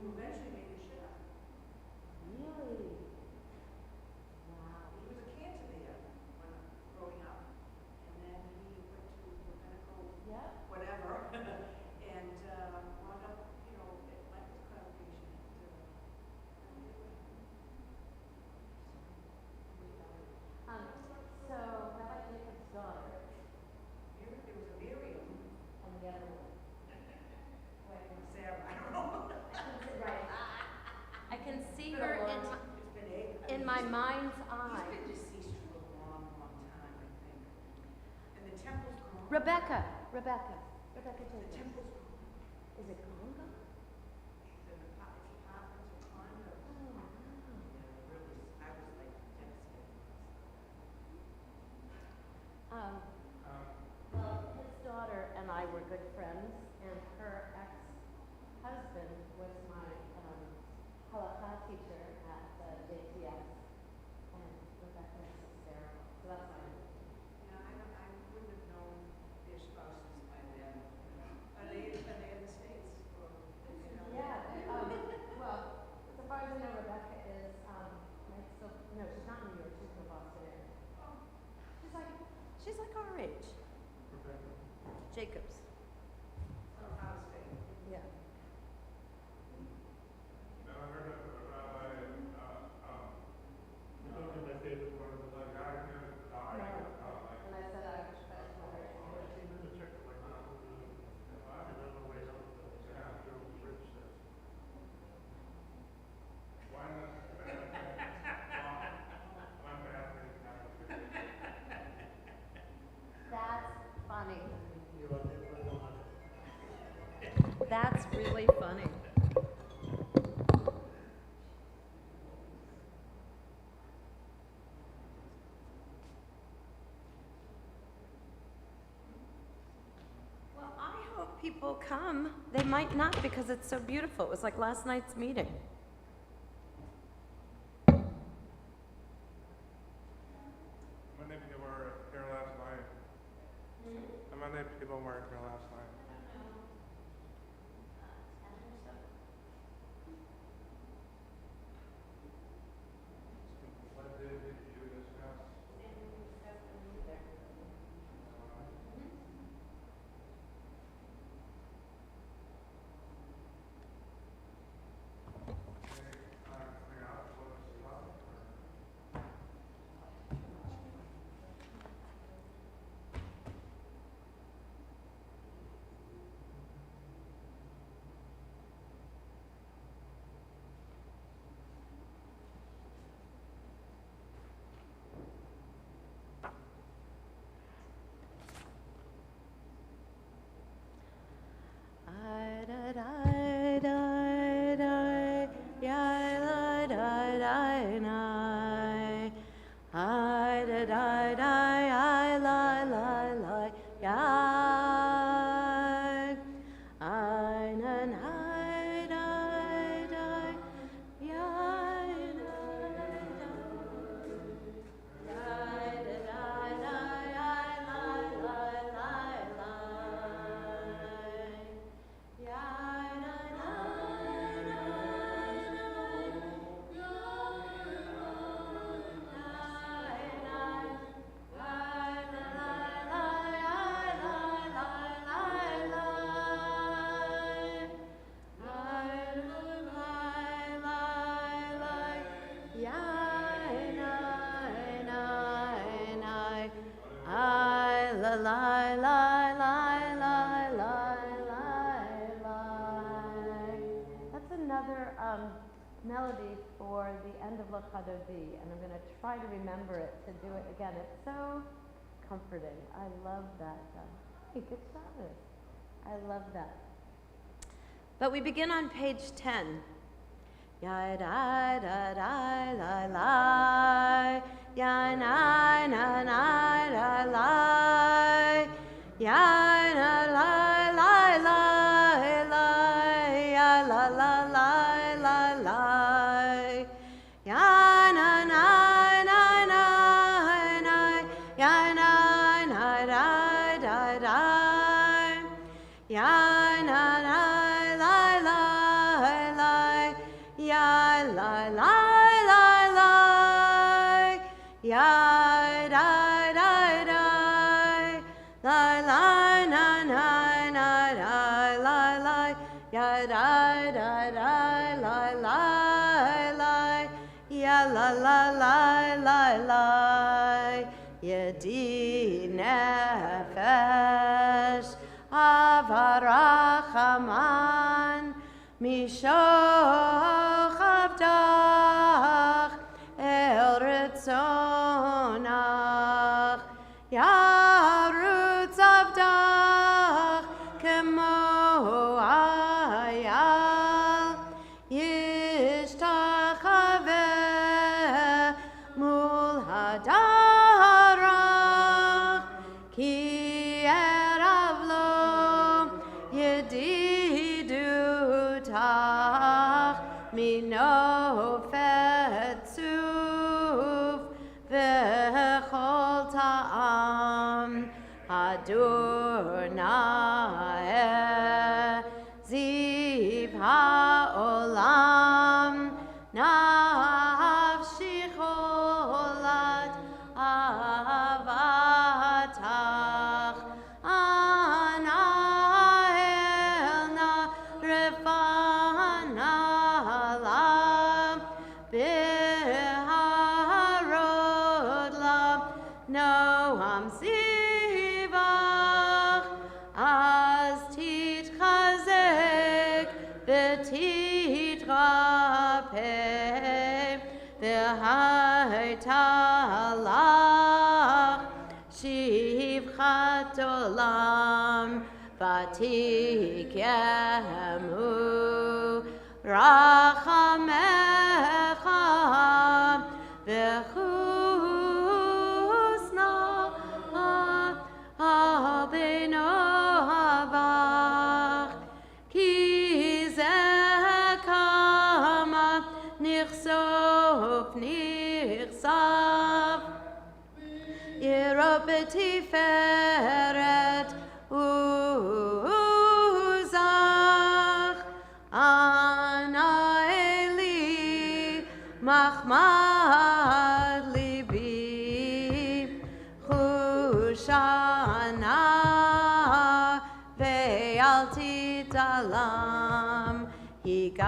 who eventually made a chef. Really? Wow. He was a Cantoneer when growing up, and then he went to rabbinical Yep. whatever, and wound up, at his congregation. So Rabbi Jacob's daughter There was a Miriam, and the other one. Sarah, I don't know. Right. I can see It's been a her long time. It's been eight. in my mind's He's eye. been deceased for a long, long time, I think. And the temple's gone. Rebecca The Jacobs. temple's gone. Is it Congo? It's apartments or condos. Oh, wow. Yeah, really, I was like devastated. Well, his daughter and I were good friends, and her ex-husband was my halakha teacher at JTS, and Rebecca is hysterical. So that's my Yeah, I wouldn't have known their spouses by then. Are they in the States? Or, Yeah. Well, so far as I know, Rebecca is no, she's not in New York. She's in the Boston area. Oh, She's like our age. Jacobs. out of state. Yeah. Now, I heard of a rabbi, you told me my favorite one was like, I can, And I said I was special. why not? That's funny. That's really funny. Well, I hope people come. They might not because it's so beautiful. It was like last night's meeting. How many people were here last night? How many people were here last night? What did you discuss? That's another melody for the end of L'Chadodi, and I'm going to try to remember it to do it again. It's so comforting. I love that. Hey, good Shabbos. I love that. But we begin on page 10. Ya da da da la la, ya na na na la la, ya na la la la la, ya la la la la la, ya na na na na na, ya na na da da da, ya na na la la la. lie, lie, na, na, na, lie, lie, lie, ya, die, die, die, lie, lie, lie, ya, la, la, lie, lie, lie, yedi nefesh, avarachaman, mishoch avdach, el retzonach, yarutz avdach, kemo ayal, yishtachaveh mul hadarach, ki eravlo yedidutach, mino fetzuv v'chol ta'am, Adonai ziv ha'olam, nafshi cholat avatach, ana elna refana lam, biharod lam, noam zivach, az titchazek v'titrapeh, v'haitalach shivchat olam, v'tikemu rachamecha v'chusna abeno havach, ki zeh kama nichsof nichsav, Yeropeti feret uzach, ana eli machmad libi, chushana ve'alti talam, higalena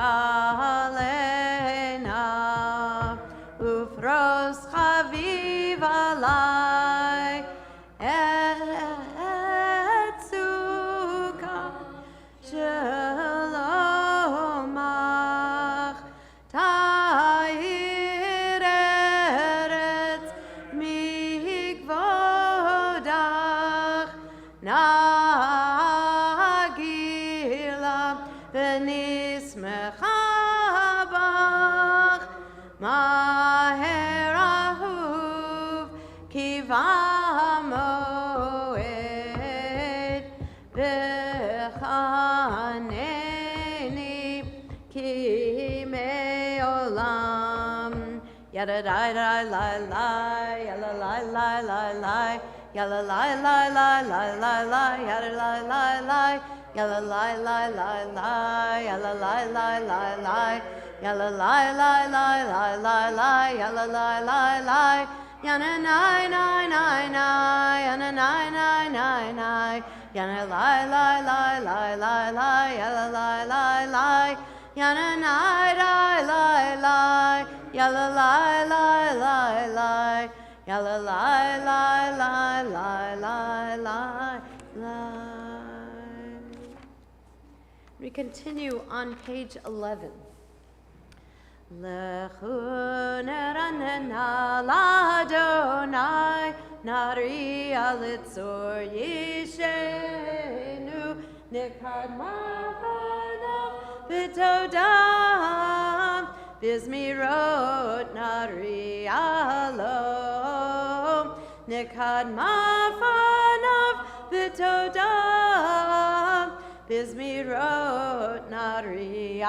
ufros chaviv alai, etzuka shalomach, ta'ir eretz migvodach, nagila v'nismecha bach, maher ahuv kivamoed, v'chaneni ki me'olam, yada dai dai lai lai, yada lai lai lai lai, yada lai lai lai lai lai lai, yada lai lai lai, yada lai lai lai lai, yada lai lai lai lai, yada lai lai lai lai lai lai, yada lai lai lai, yana nai nai nai nai, yana nai nai nai nai, yana lai lai lai lai lai lai, yada lai lai lai, yana nai lai lai lai, yada lai lai lai lai, yada lai lai lai lai lai lai lai. We continue on page 11. Lechu neranena l'Adonai, nari alitzor yishenu, nikad mavana v'todam, bizmirot nari alom, nikad mavanav v'todam, bizmirot nari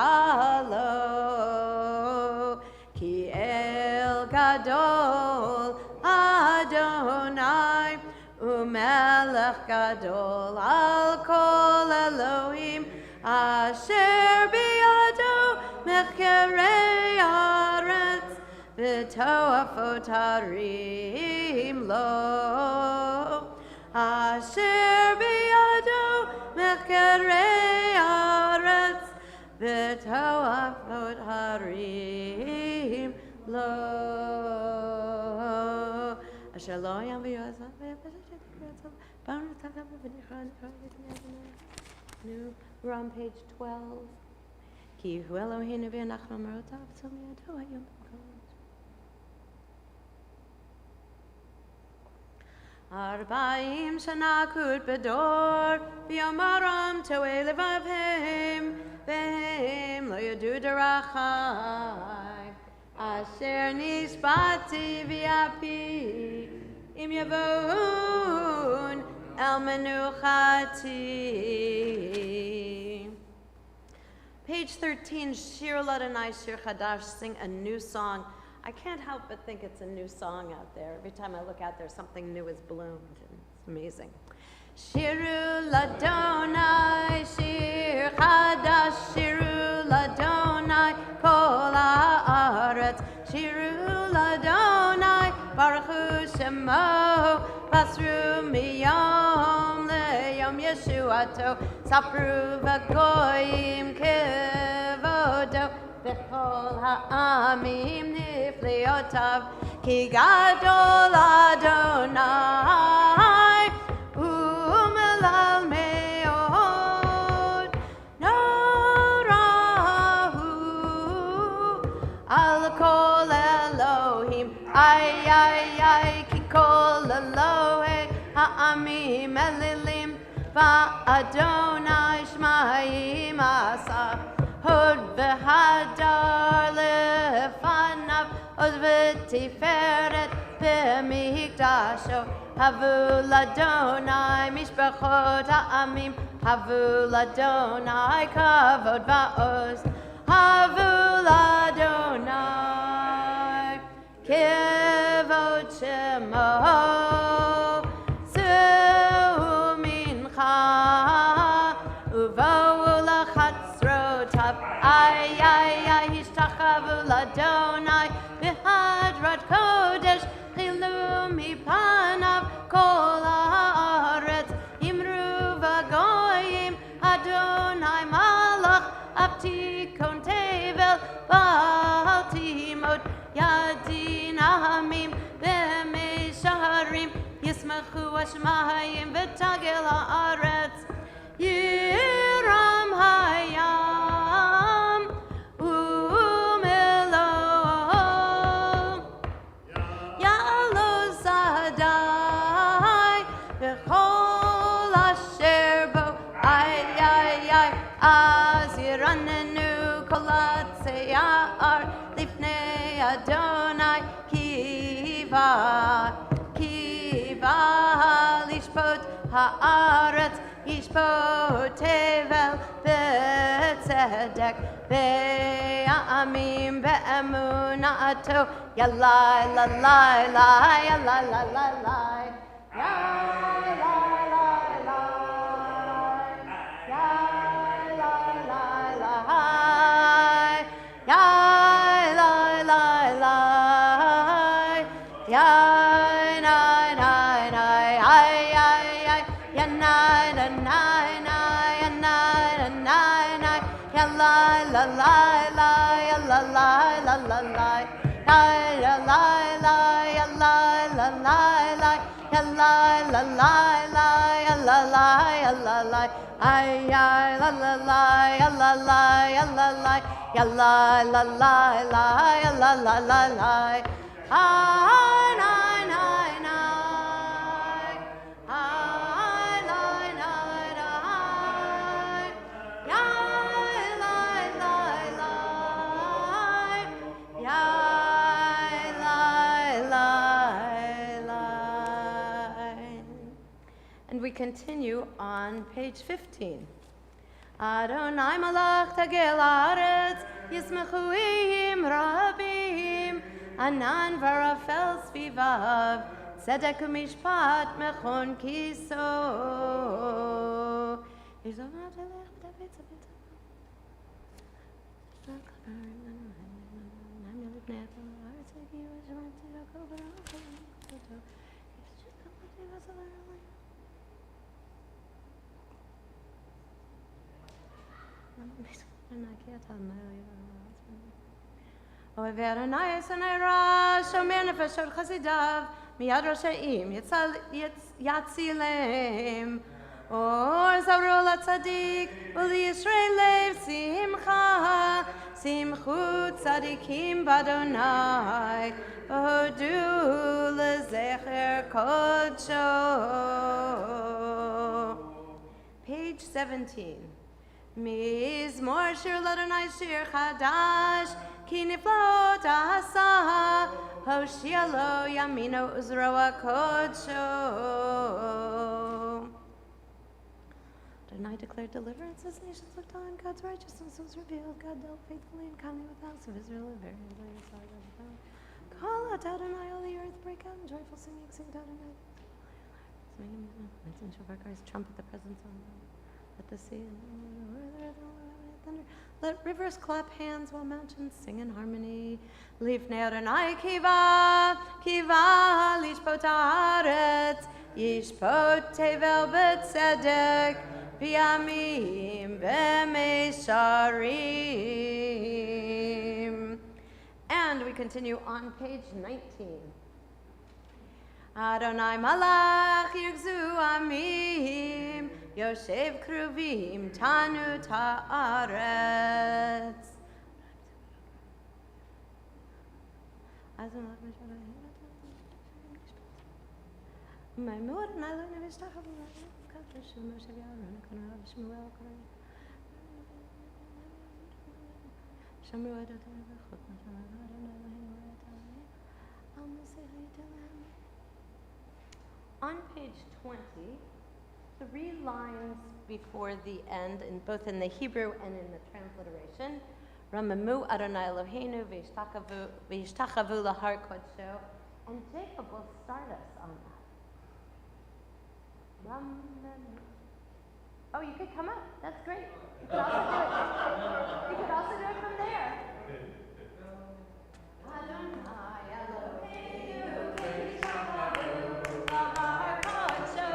alom, ki el gadol Adonai, umelech gadol al kol Elohim, asher biyado mechkerei haaretz, v'toafot harim lo, Asher biyado mechkerei haaretz v'toavot harim lo. Asher lo yam v'yozah we're on page 12. Ki hu Eloheinu v'anachnu marotav tzom yado hayom b'kol. Arba'im shana kut bedor v'yomaram to'ei levavhem v'hem lo yadu derachai asher nishbati v'yapi im yavon el menuchati. Page 13, Shir Ladonai Shir Chadash, sing a new song. I can't help but think it's a new song out there. Every time I look out there, something new has bloomed, and it's amazing. Shiru Ladonai Shir Chadash, Shiru Ladonai Kol Haaretz, Shiru Ladonai Baruch Hu Shemo, Pasru Miyom Leyom Yeshuato, Sapru V'Goyim Kevodo, V'Chol Ha'amim Nifleotav, Ki Gadol Adonai, U'melal Me'od, Norahu, Al Kol Elohim, Ay, Ki Kol Elohim, Ha'amim Elilim, Va'adonai Shmayim Asa, Hod v'hadar lefanav, Od v'tiferet b'mikdasho, Havu l'Adonai mishpachot ha'amim, Havu l'Adonai kavod va'oz, Havu l'Adonai kevod shemo, Zu mincha, Uvo l'chatzrotav, Ay, Hishtachavu l'Adonai, V'hadrat kodesh, Chilu mipanav, Kol haaretz, Imru v'goyim, Adonai malach, Abtikon tevel, Baal timot, Yadin hamim, V'mesharim, Yismachu hashmayim, V'tagel haaretz, Yiram hayam, Umelo, Yalo Zadai, V'chol asher bo, Ay, Az yiranenu kol hatzeyar, Lifnei Adonai, Kiva lishpot haaretz, Yishpot tevel b'tzedek, Ve'amim be'emunato, Yalai la lai lai, Yalai la lai lai, Yalai la lai lai, Yalai la lai lai, Yalai la lai lai, Yai nai nai nai, ay, Yanai la nai nai, Yanai la nai nai, Yalai la lai lai, Yalalai la la lai, Yai la lai lai, Yalai la lai lai, Yalai la lai lai, Yalalai yalalai, ay la la lai, Yalalai yalalai, Yalai la lai lai, Yalalai la lai. Ay, nai, nai, nai. Ay, nai, nai, nai. Yai, lai, lai, lai. Yai, lai, lai, lai. And we continue on page 15. Adonai malach tagel haaretz, yismechuim rabim, Anan varafel svivav, tzedek u'mishpat mechon kiso. Ohev Adonai Sonai Ra, Shomer Nefeshot Chasidav, Miyad Roshaim, Yatzilem, Or Zarul Tzadik, Uli Yisrael Lev Simcha, Simchu Tzadikim Badonai, Odu Lezecher Kodsho. Page 17. Mizmor Shir L'Adonai Shir Chadash, Ki Niflot Asa, Hoshia Lo Yamino Uzroa Kodsho. Adonai declared deliverance as nations looked on. God's righteousness was revealed. God dealt faithfully and kindly with the house of Israel. And very call out to Adonai, all the earth, break out in joyful singing, sing to Adonai. Shofar cries, trumpet the presence on them. Let the sea and thunder. Let rivers clap hands while mountains sing in harmony. Lifnei Adonai kiva, kiva lishpot haaretz, yishpot tevel b'tzedek, b'yamim b'meisharim. And we continue on page 19. Adonai malach yirgzu amim, Yoshev kruvim tanu ta'aretz. On page 20, 3 lines before the end, both in the Hebrew and in the transliteration, Ramamu Adonai Eloheinu v'yishtachavu lahar kodsho, and Jacob will start us on that. Ramamu. Oh, you could come up. That's great. You could also do it. You could also do it from there. Adonai Eloheinu v'yishtachavu lahar kodsho.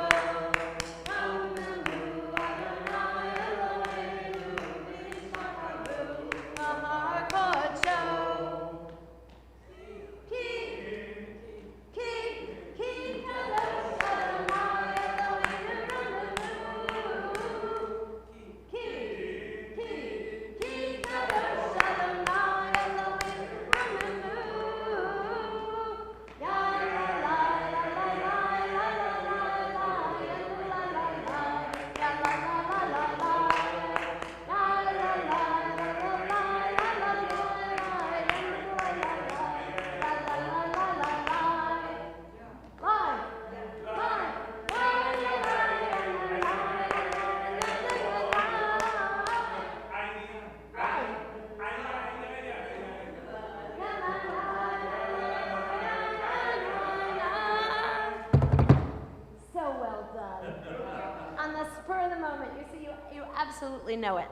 Absolutely know it.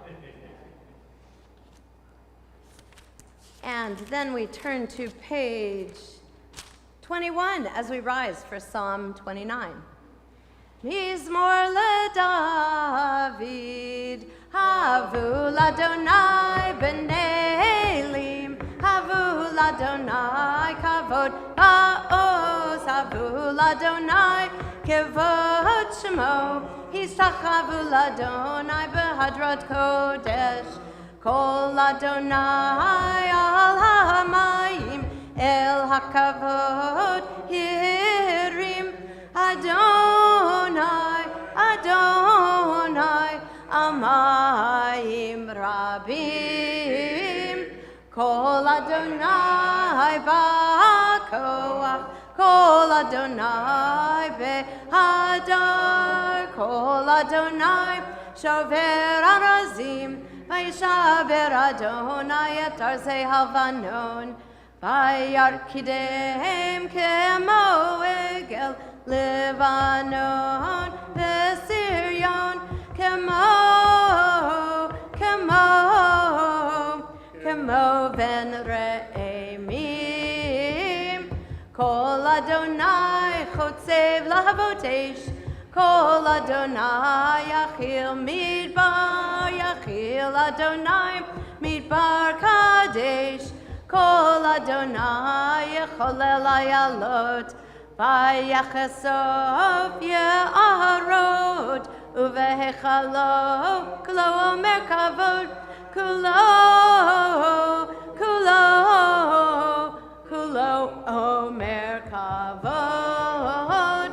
And then we turn to page 21 as we rise for Psalm 29. Mizmor leDavid, havu l'Adonai b'nelim, havu l'Adonai kavod ba'oz, havu l'Adonai kavod shemo. Yishtachavu l'Adonai b'hadrat kodesh, kol Adonai al hamayim, el hakavod hirim. Adonai, Adonai, amayim rabim, kol Adonai ba'koach, kol Adonai behadar, kol Adonai shover arazim, vayishaber Adonai et arzei havanon, vayarkidem kemo egel Levanon v'Sirion kemo ben re'emim. Kol Adonai chotzev lahavotesh, kol Adonai yachil midbar, yachil Yachil Adonai Midbar Kadesh Kol Adonai Yecholel Ayalot Vayachasov Ye'arot Uvehechalo Kulo Omer Kavod Kulo Omer Kavod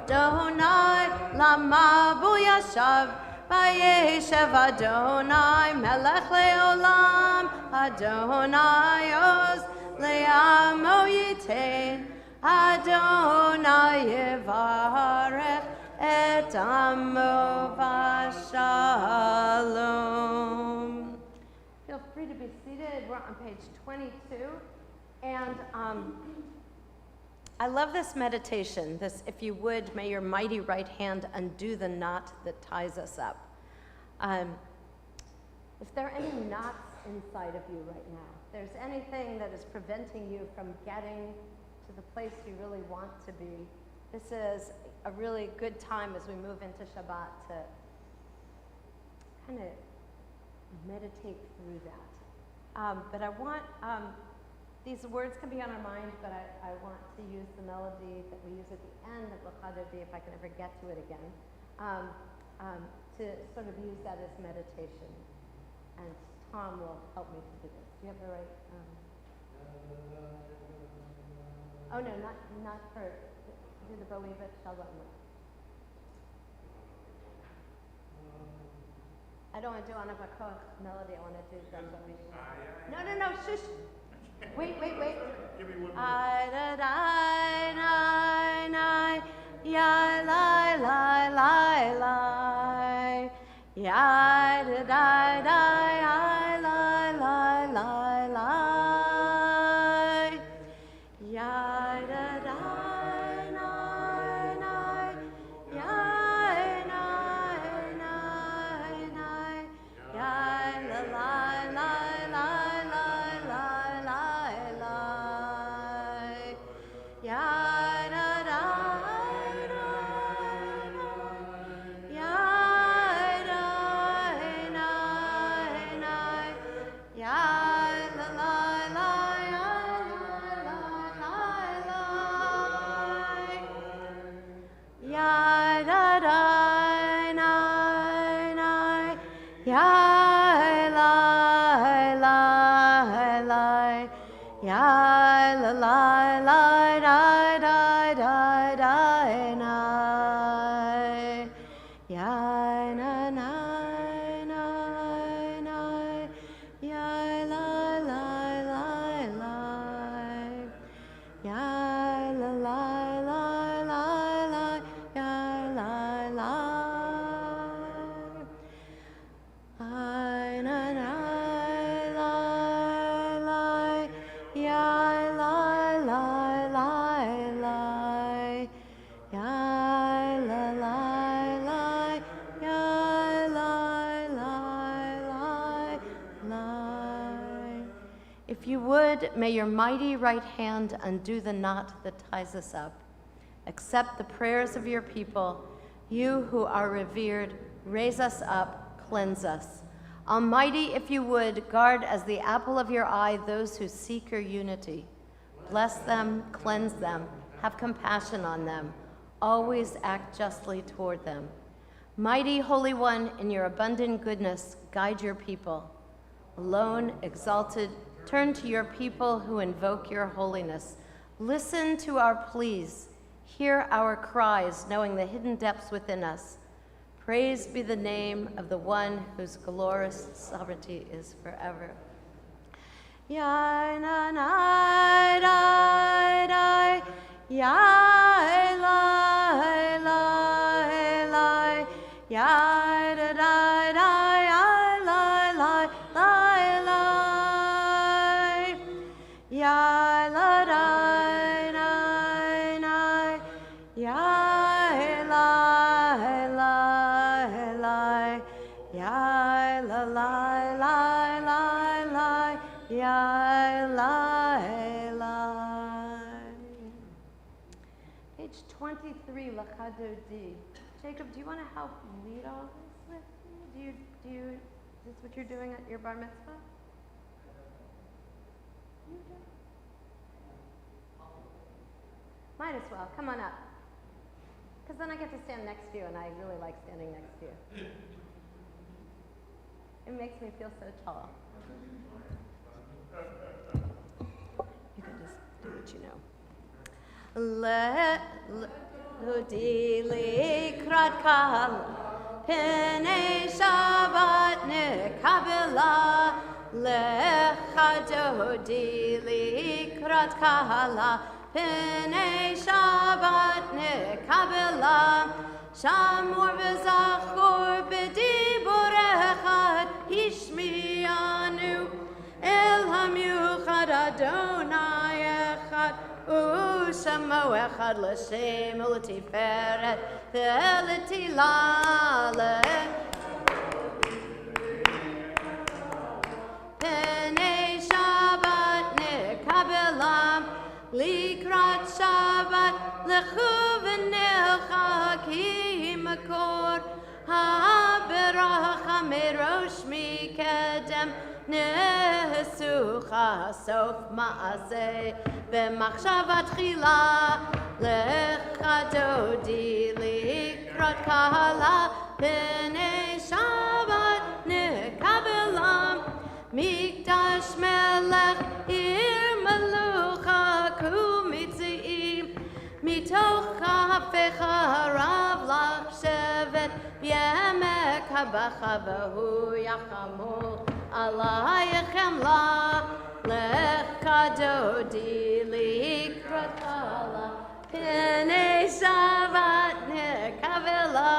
Adonai Lama Buyashav Vayeshev Adonai Melech Leolam Adonai Oz Le'amo Yitain Adonai Yevarech Et Amo Vashalom. Feel free to be seated. We're on page 22. And I love this meditation. This, if you would, may your mighty right hand undo the knot that ties us up. If there are any knots inside of you right now, if there's anything that is preventing you from getting to the place you really want to be, this is a really good time as we move into Shabbat to kind of meditate through that. But I want, these words can be on our mind, but I want to use the melody that we use at the end of L'Chadodi, if I can ever get to it again, to sort of use that as meditation. And Tom will help me to do this. Do you have the right? Oh no, not for, do the Bowie, but Shabbat. I don't want to do Ana Bakoch melody, I want to do the Bowie. No, shush. Wait. Give me one more. Ya la la la la. Ya da da da la la la la. Ya da da na. Ya na. Ya la la la la. If you would, may your mighty right hand undo the knot that ties us up. Accept the prayers of your people. You who are revered, raise us up, cleanse us. Almighty, if you would, guard as the apple of your eye those who seek your unity. Bless them, cleanse them, have compassion on them. Always act justly toward them. Mighty Holy One, in your abundant goodness, guide your people. Alone, exalted, turn to your people who invoke your holiness. Listen to our pleas. Hear our cries, knowing the hidden depths within us. Praise be the name of the one whose glorious sovereignty is forever. Ya na na da da ya la la la ya da da da ya la la la la ya la da da ya la la ya la la ya la. Page 23, L'Chadodi. Jacob, do you want to help lead all this with me? Do you this what you're doing at your bar mitzvah? You do? Might as well. Come on up. Because then I get to stand next to you, and I really like standing next to you. It makes me feel so tall. You can just do what you know. Ludi likrat kal Pnei Shabbat nekabela Lecha dodi likrat kala Pnei Shabbat nekabela Shamor v'zachor b'dibur echad Hishmianu El hamiuchad Adonai echad U'shamo echad l'shem u'tiferet Ve'letilale Pnei Shabbat nekabelam Likrat Shabbat lechu v'necha ki makor Ha'beracha merosh mikedem Nesucha sof ma'aseh B'machshava tchila Lecha dodi likrat kala Pnei Shabbat nekabelam Mikdash melech ir melucha kumitziim Mitoch hafecha rav lach shevet B'yemek habacha v'hu yachamol Alayechem la lecha dodi likrat kala Pnei Shabbat nekavela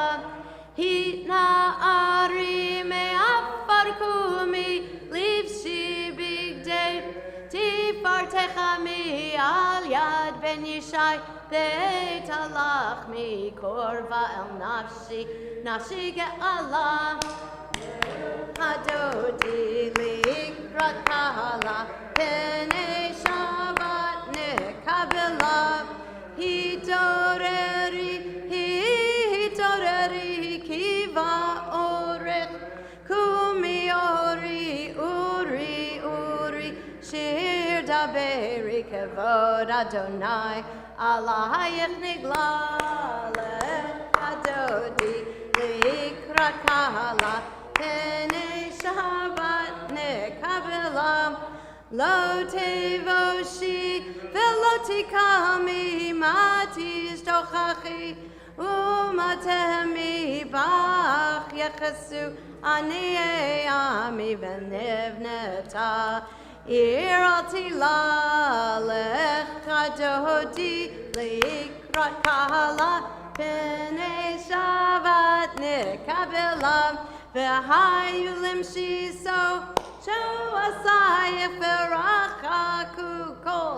Hitna ari me'afar kumi Livshi bigdei Tifartecha mi al yad ben Yishai Beit alach mi korva el nafshi Nafshi ge'ala Adodi likrat kala Pnei Shabbat nekabela Hitoreri kiva orech Kumi uri Shir daberi kevod Adonai Alayech nigla Adodi likrat kala Pnei Shabbat nekabela Lo tevoshi velo tikami matis tochachi umatemi bach yechasu aniei ami v'nevneta iralti la lecha dodi likrat kala Pnei Shabbat nekabela v'hayu limshi so Sho asayich v'rachaku kol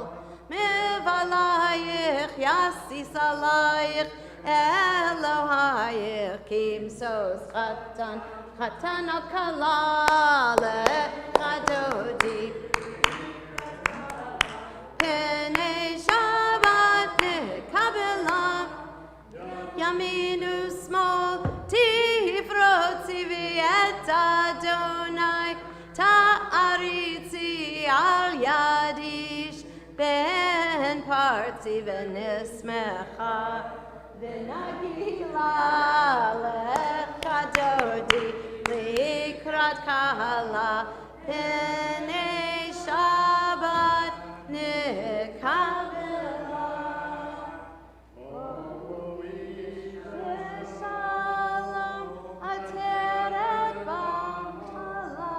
Mivalayich yasis alayich Elohayich kimsos chatan al kala lecha dodi Pnei Shabbat nekabela Yaminu small tifrotzi v'et Adonai Ta'aritzi al yadish ben parti v'nismecha v'nagila lecha dodi likrat kala Pnei Shabbat nekabela Shalom ateret b'amtala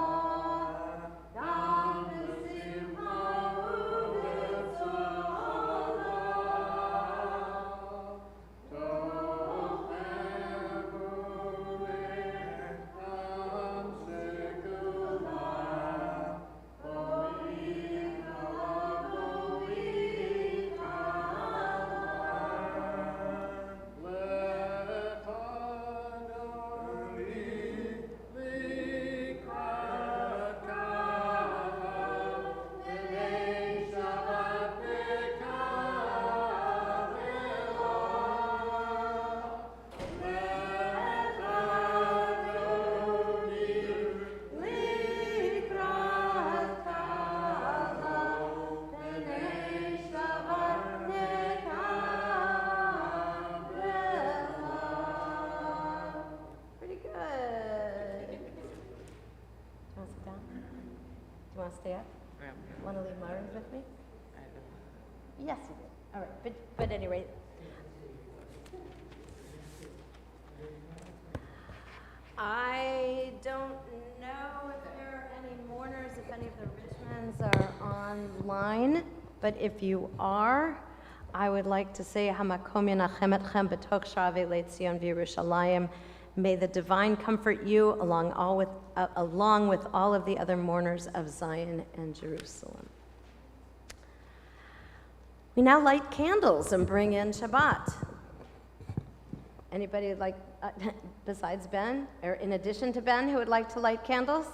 to stay up? Want to leave Mars with me? Yes, you did. All right, but anyway. I don't know if there are any mourners, if any of the Richmonds are online, but if you are, I would like to say, Hamakom Yenachem Etchem B'toch Sha'avei Le'Tzion V'Yerushalayim. May the divine comfort you along with all of the other mourners of Zion and Jerusalem. We now light candles and bring in Shabbat. Anybody like, besides Ben, or in addition to Ben, who would like to light candles?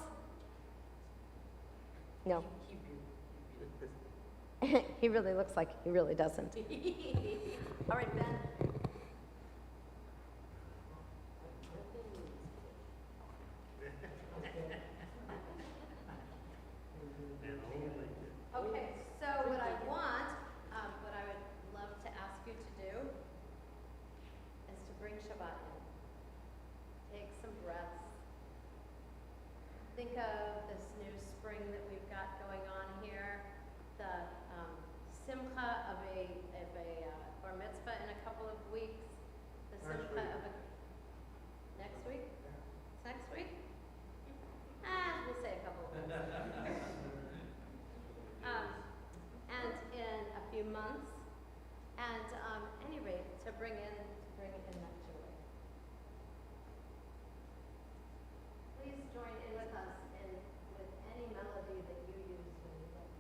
No. He really looks like he really doesn't. All right, Ben. Okay, so what I would love to ask you to do is to bring Shabbat in. Take some breaths. Think of this new spring that we've got going on here, the simcha of a bar mitzvah in a couple of weeks, the simcha of a next week. It's next week. We'll say a couple of weeks. And in a few months, and any rate, to bring in that joy. Please join in with us with any melody that you use when you like.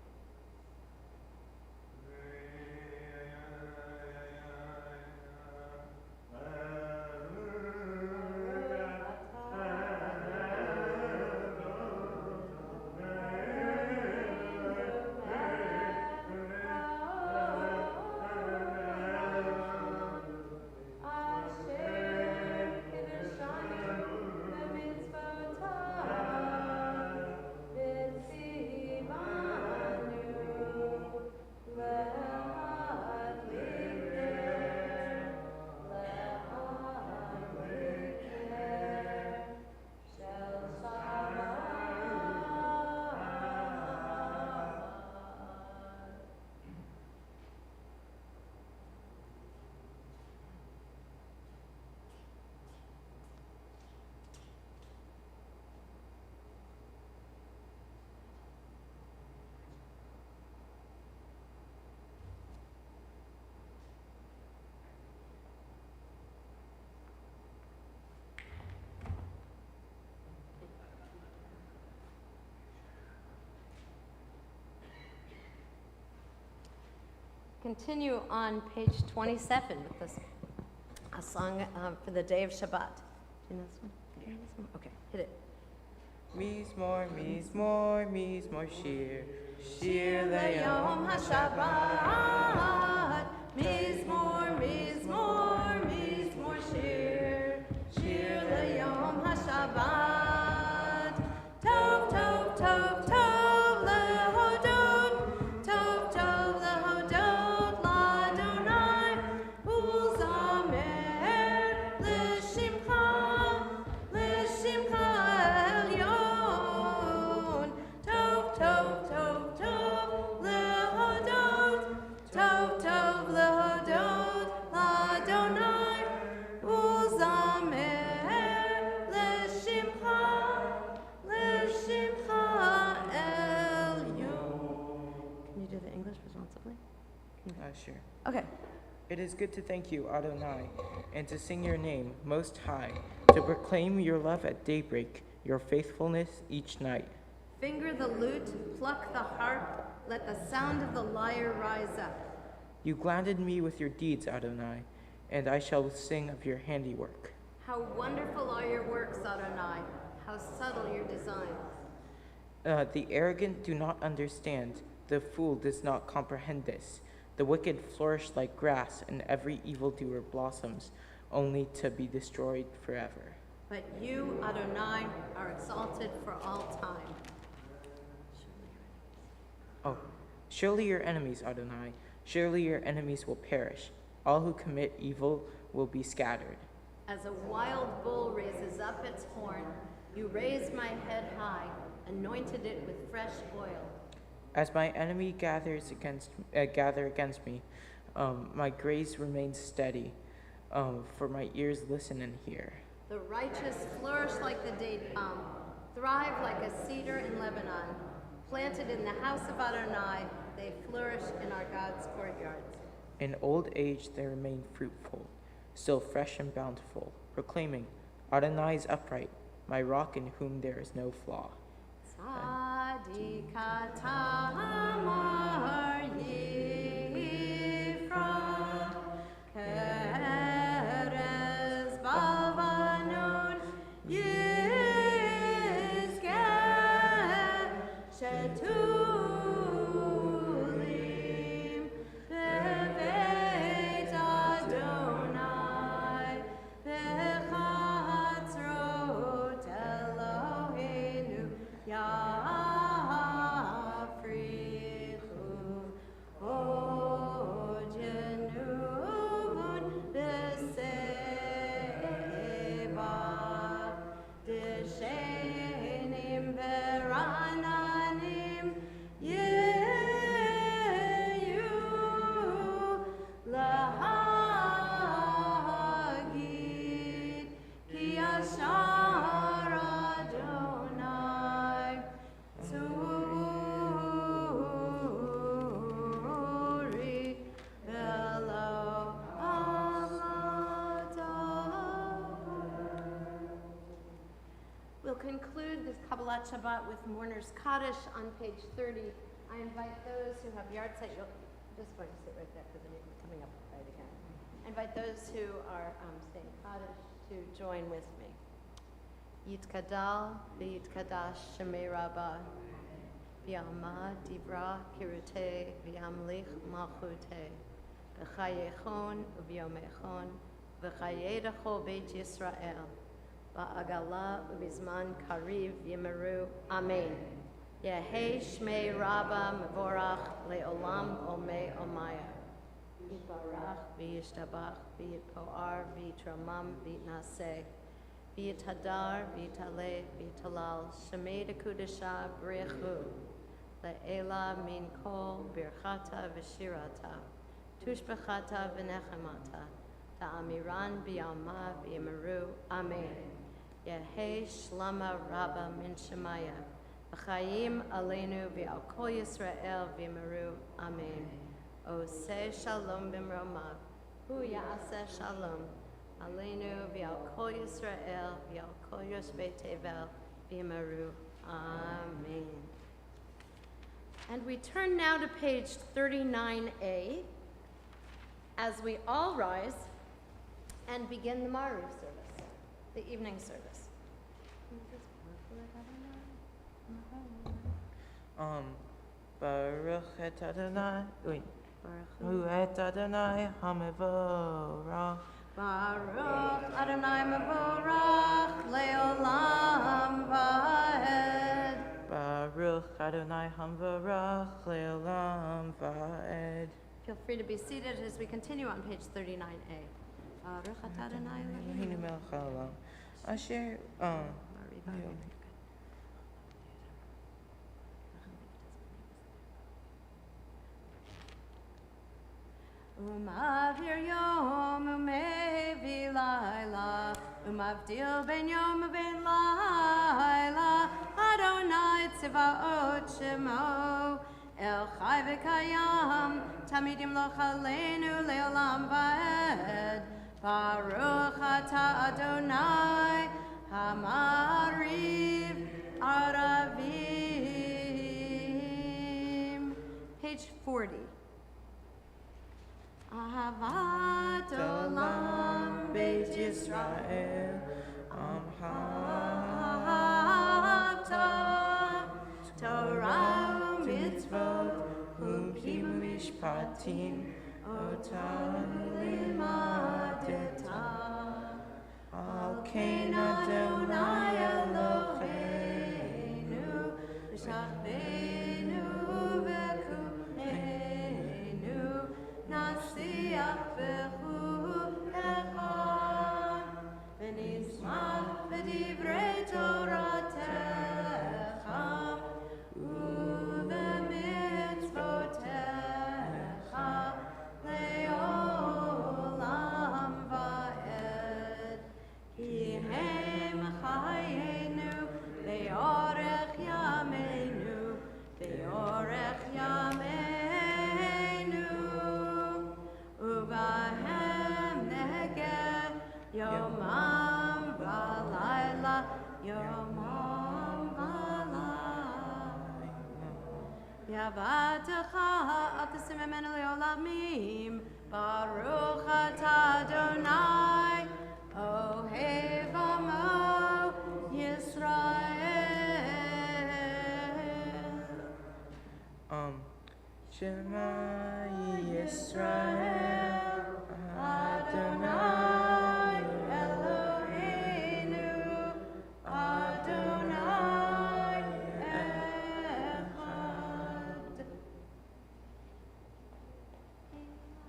Continue on page 27 with this, a song for the day of Shabbat. Do you know this one? Do you know this one? Okay, hit it. Mizmor, shir, shir Yom leyom HaShabbat. Mizmor, shir, shir leyom HaShabbat. Tov, tov, tov, tov lehodot, tov, tov lehodot l'Adonai, u'zamer l'shimcha elyon. Tov, tov, tov, tov lehodot, tov, tov lehodot l'Adonai, u'zamer l'shimcha elyon. Can you do the English responsibly? Sure. Okay. It is good to thank you, Adonai, and to sing your name, Most High, to proclaim your love at daybreak, your faithfulness each night. Finger the lute, pluck the harp, let the sound of the lyre rise up. You gladdened me with your deeds, Adonai, and I shall sing of your handiwork. How wonderful are your works, Adonai. How subtle your designs. The arrogant do not understand, the fool does not comprehend this. The wicked flourish like grass, and every evildoer blossoms, only to be destroyed forever. But you, Adonai, are exalted for all time. Oh, surely your enemies, Adonai, surely your enemies will perish. All who commit evil will be scattered. As a wild bull raises up its horn, You raised my head high, anointed it with fresh oil. As my enemy gather against me, my grace remains steady, for my ears listen and hear. The righteous flourish like the date palm, thrive like a cedar in Lebanon. Planted in the house of Adonai, they flourish in our God's courtyards. In old age they remain fruitful, still fresh and bountiful, proclaiming, Adonai is upright, my rock in whom there is no flaw. Tzadika tamar yifra, keres balvanon yizgeh, shetulim beveit Adonai, bechatzrot Eloheinu yafrichu, ojenuvun b'seba, d'shenim v'ra'ananim yeyu lahagid, ki yashar Adonai tzuri v'lo amadav. We'll conclude this Kabbalat Shabbat with Mourner's Kaddish on page 30. I invite those who have yard site, you'll just going to sit right there because I'm coming up right again. I invite those who are saying Kaddish to join with me. Yitkadal v'yitkadash shemei Rabbah, v'yamad divra kirutei v'yamlich malchutei, v'chayechon u'v'yomechon, v'chayedecho beit Yisrael, ba'agala u'bizman kariv yimeru. Amen. Yehei shmei Rabbah mevorach le'olam omei omaya. Yibarach v'yishtabach v'yitpoar v'yitramam v'yitnaseh. V'yitadar, v'yitaleh, v'yitalal, shemei dekudesha b'rechu, le'ela min kol birchata v'shirata, tushbechata v'nechemata, ta'amiran b'yama v'yimeru. Amen. Yehei shlama rabba min shemaya, v'chayim aleinu v'al kol Yisrael v'yimeru. Amen. Oseh shalom b'mromav, hu ya'aseh shalom. Aleinu v'al kol Yisrael v'al kol Yoshvei Tevel v'yimeru. Amen. And we turn now to page 39a as we all rise and begin the Maru service, the evening service. Baruch et Adonai, Hu et Adonai hamevorach. Baruch Adonai Mevorach Leolam Vaed. Baruch Adonai hamevorach leolam vaed. Feel free to be seated as we continue on page 39a. Baruch Adonai Eloheinu melech haolam, asher Umavir yom umevi laila, umavdil ben yom uben laila, Adonai tzivaot shemo, El chai v'kayam, tamidim lo chaleinu leolam vaed, Baruch ata Adonai, hamariv aravim. Page 40. Ahavat olam beit Yisrael, ahavta Torah u'mitzvot u'kimu mishpatim otam limadeta. Al kein Adonai Eloheinu v'shachbeinu v'kuneinu nasiach v'chulecha v'nismach v'divrei Toratecha u'v'mitzvotecha le'olam va'ed. Ki hem chayenu le'orech yameinu le'orech yameinu u'vahem negeh yomam v'layla yomam v'layla. Yavatecha al tisim emenu le'olamim Baruch atah Adonai Ohev Amo Yisrael. Shema Yisrael Adonai Eloheinu Adonai Echad.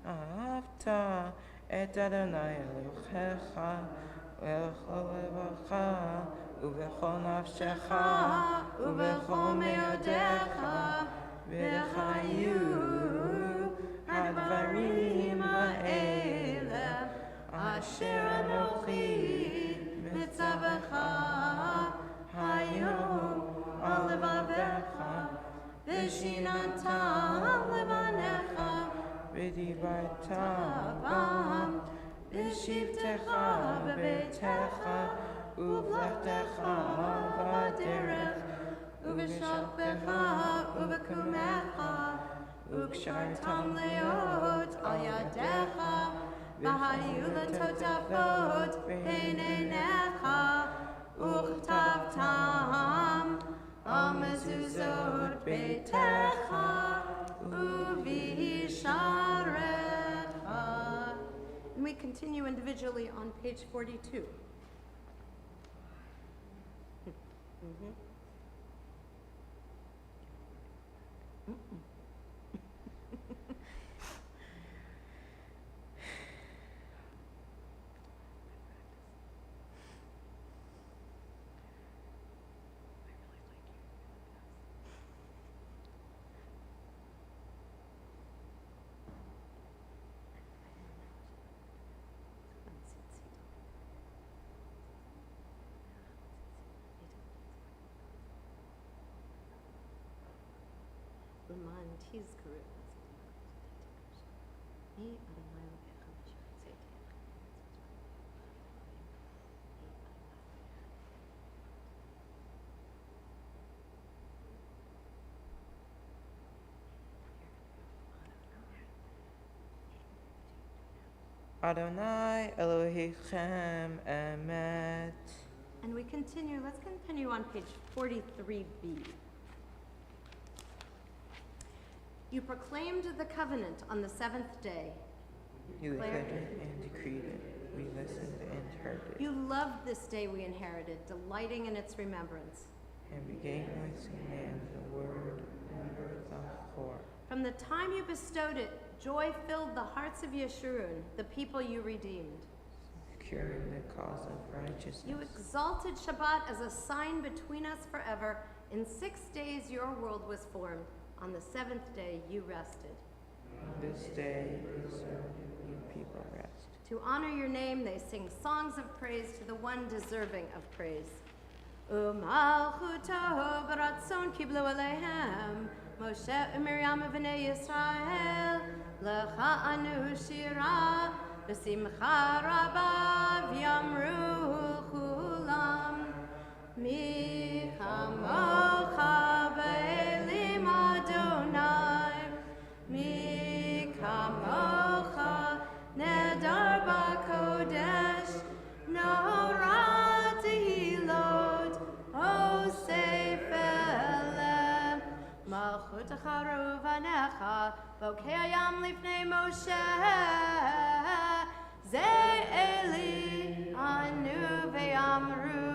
Ahavta et Adonai Elohecha v'chol levacha u'v'chol nafshecha u'v'chol me'odecha v'chayu hadvarim ha'ele asher anochi mitzavecha hayom al levavecha v'shinantam levanecha v'divarta bam v'shivtecha b'beitecha u'v'lechtecha v'derech u'v'shachvecha u'v'kumecha u'kshartam leot al yadecha v'hayu letotafot bein einecha u'chtavtam al mezuzot beitecha u'v'hisharecha. And we continue individually on page 42. Adonai Elohechem Emet. And we continue, let's continue on page 43b. You proclaimed the covenant on the seventh day. You Declared declared it and decreed it. We listened and heard it. You loved this day we inherited, delighting in its remembrance. And began with man the word number the whore. From the time you bestowed it, joy filled the hearts of Yeshurun, the people you redeemed. Securing the cause of righteousness. You exalted Shabbat as a sign between us forever. In 6 days your world was formed. On the seventh day you rested. This day is you people rest. To honor your name, they sing songs of praise to the one deserving of praise. U'malchuto b'ratzon kiblu aleihem Moshe u'Miriam v'nei Yisrael Lecha anu shira v'simcha rabba v'yamru chulam Mi chamocha b'elim Adonai Mi chamocha nedar b'kodesh Norah tehilot O sefelem Malchutecha ruvanecha Bokei hayam lifnei Moshe Ze eli anu ve'amru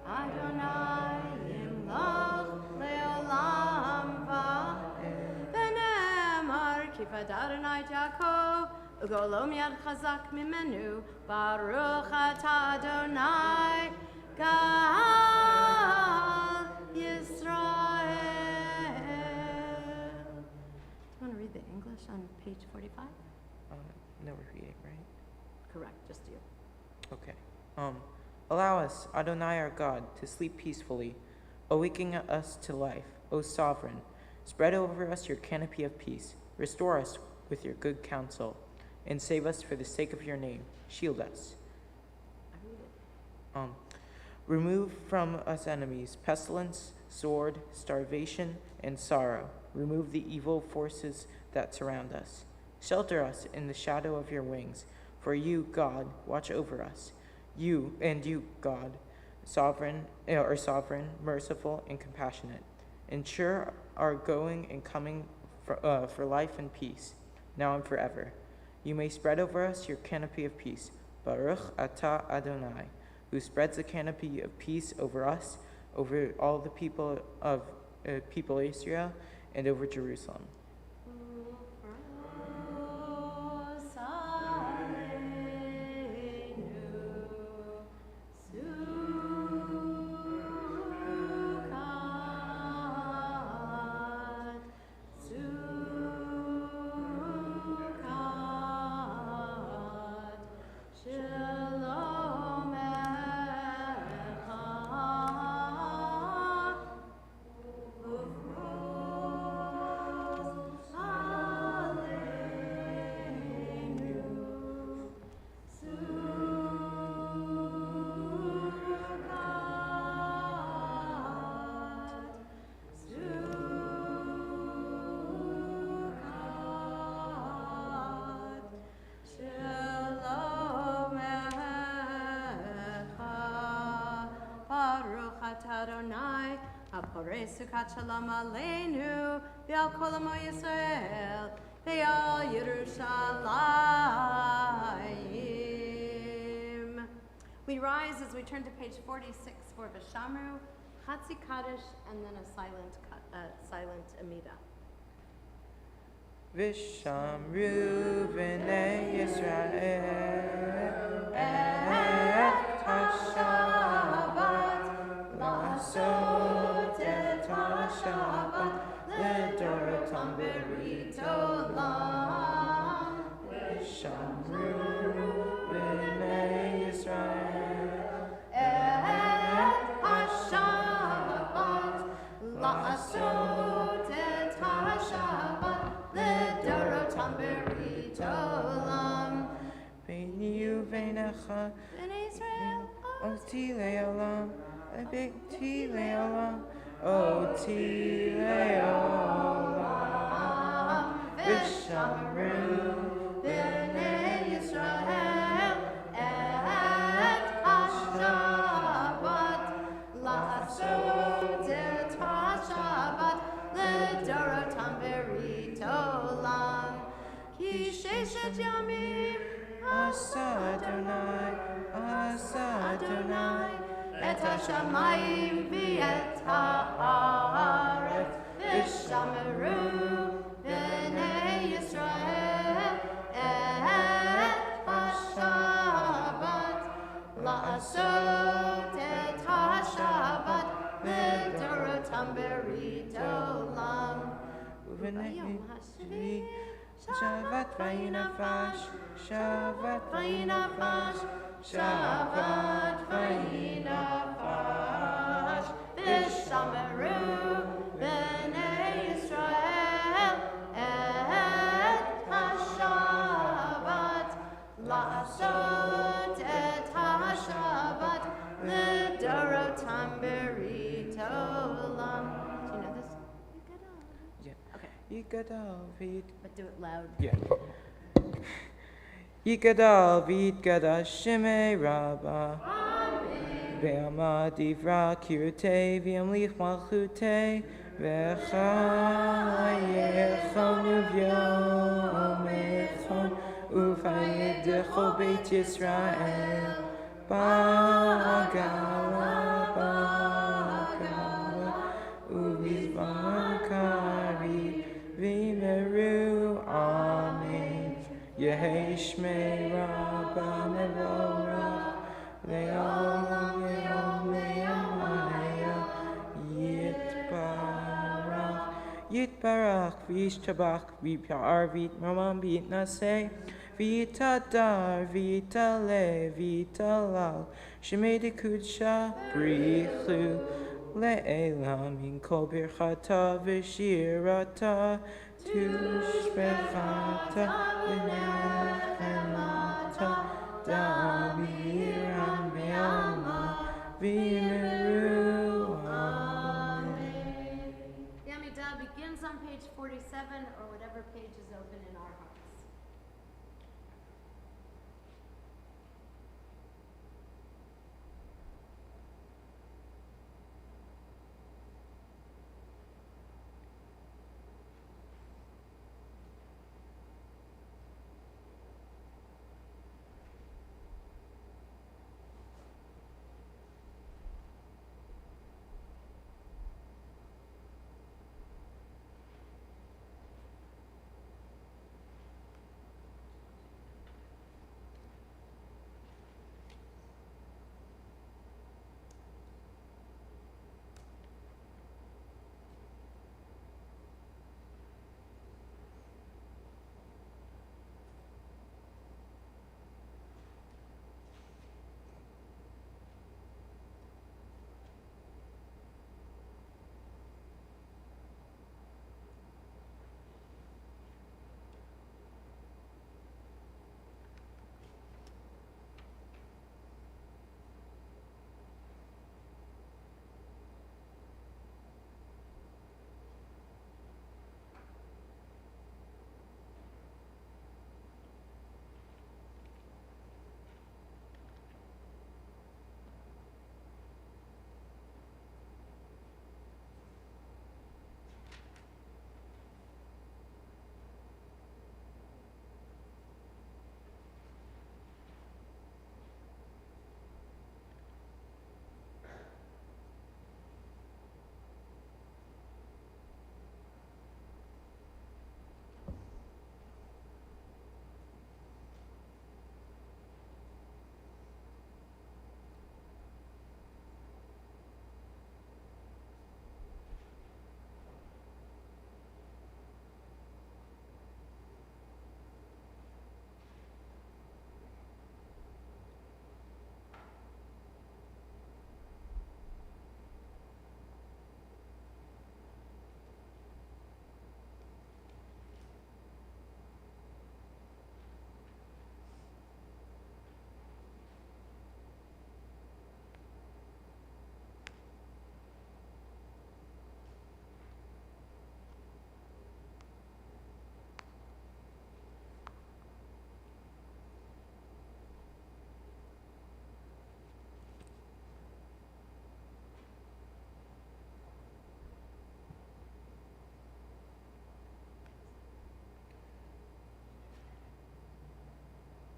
Adonai yimloch le'olam va'ed V'ne'emar kifad Adonai Yaakov Ugolom yad chazak mimenu Baruch atah Adonai God Allow us, Adonai our God, to sleep peacefully, awaking us to life, O Sovereign. Spread over us your canopy of peace. Restore us with your good counsel, and save us for the sake of your name. Shield us. Remove from us enemies, pestilence, sword, starvation, and sorrow. Remove the evil forces that surround us. Shelter us in the shadow of your wings, for you, God, watch over us. You, God, sovereign, merciful, and compassionate. Ensure our going and coming for life and peace, now and forever. You may spread over us your canopy of peace. Baruch atah Adonai, who spreads a canopy of peace over us, over all the people of Israel, and over Jerusalem. Adonai, Apore Sukkot Shalom Aleinu, V'al Kol Amo Yisrael, V'al Yerushalayim. We rise as we turn to page 46 for V'shamru, Chatzi Kaddish, and then a silent Amida. V'shamru v'nei Yisrael et HaShabbat La'asot et HaShabbat L'dorotam berit olam. V'shamru v'nei Yisrael et HaShabbat La'asot et HaShabbat L'dorotam berit olam. Beini u'beinecha B'nei Israel, Oti le'olam, B'ti le'olam, Oti le'olam. V'shamru b'nei Yisrael et HaShabbat La'asot et HaShabbat L'dorotam berit olam. Ki sheshet yamim Asa Adonai, et hashamayim v'et haaretz v'shameru b'nei Yisrael et hashabbat la'asot et hashabbat l'dorotam berit olam. U'v'nei Shabbat v'yinafash, Shabbat v'yinafash, Shabbat v'yinafash. V'shameru b'nei Yisrael et hashabbat la'asot et hashabbat l'dorotam berit olam. Do you know this? Yeah. Okay, Yigadal but do it loud. Yeah. Yigadal v'yitgada Shemei Rabbah. Ve'amad divra kirutei v'yamlich malchutei v'chayechonu v'yomechon u'vayedecho beit Yisrael ba'gala u'vizban kari v'meru amen. Yehi Shmei Rabbah mevorach le'olam le'olam le'amanaya yitbarach v'yishtabach v'yipar v'yitmamam v'yitnaseh Vita dar, vita le, vita lal, shemede kudsha, brichlu, le'elam, in kol birchata v'shirata, tushbechata, v'nechelata, daviram me'alma, v'yimeru, amen. The Amidah begins on page 47 or whatever page is open in our hearts.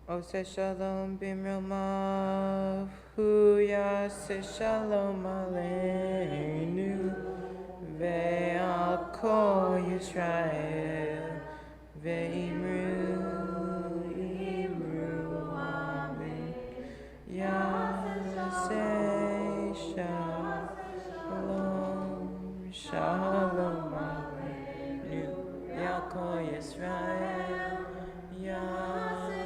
Ose shalom bimromav, huyase shalom aleinu, ve'al kol Yisrael, ve'imru, imru, amen. Yase shalom, shalom aleinu, ve'al kol Yisrael, Yase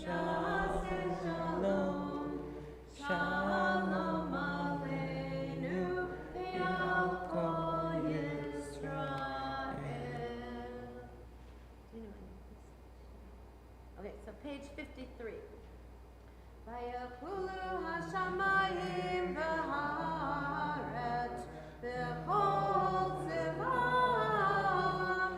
shalom, shalom aleinu, ve'al kol Yisrael. Do you know any of this? Okay, so page 53. Vayachulu hashamayim v'haaretz v'chol tzivam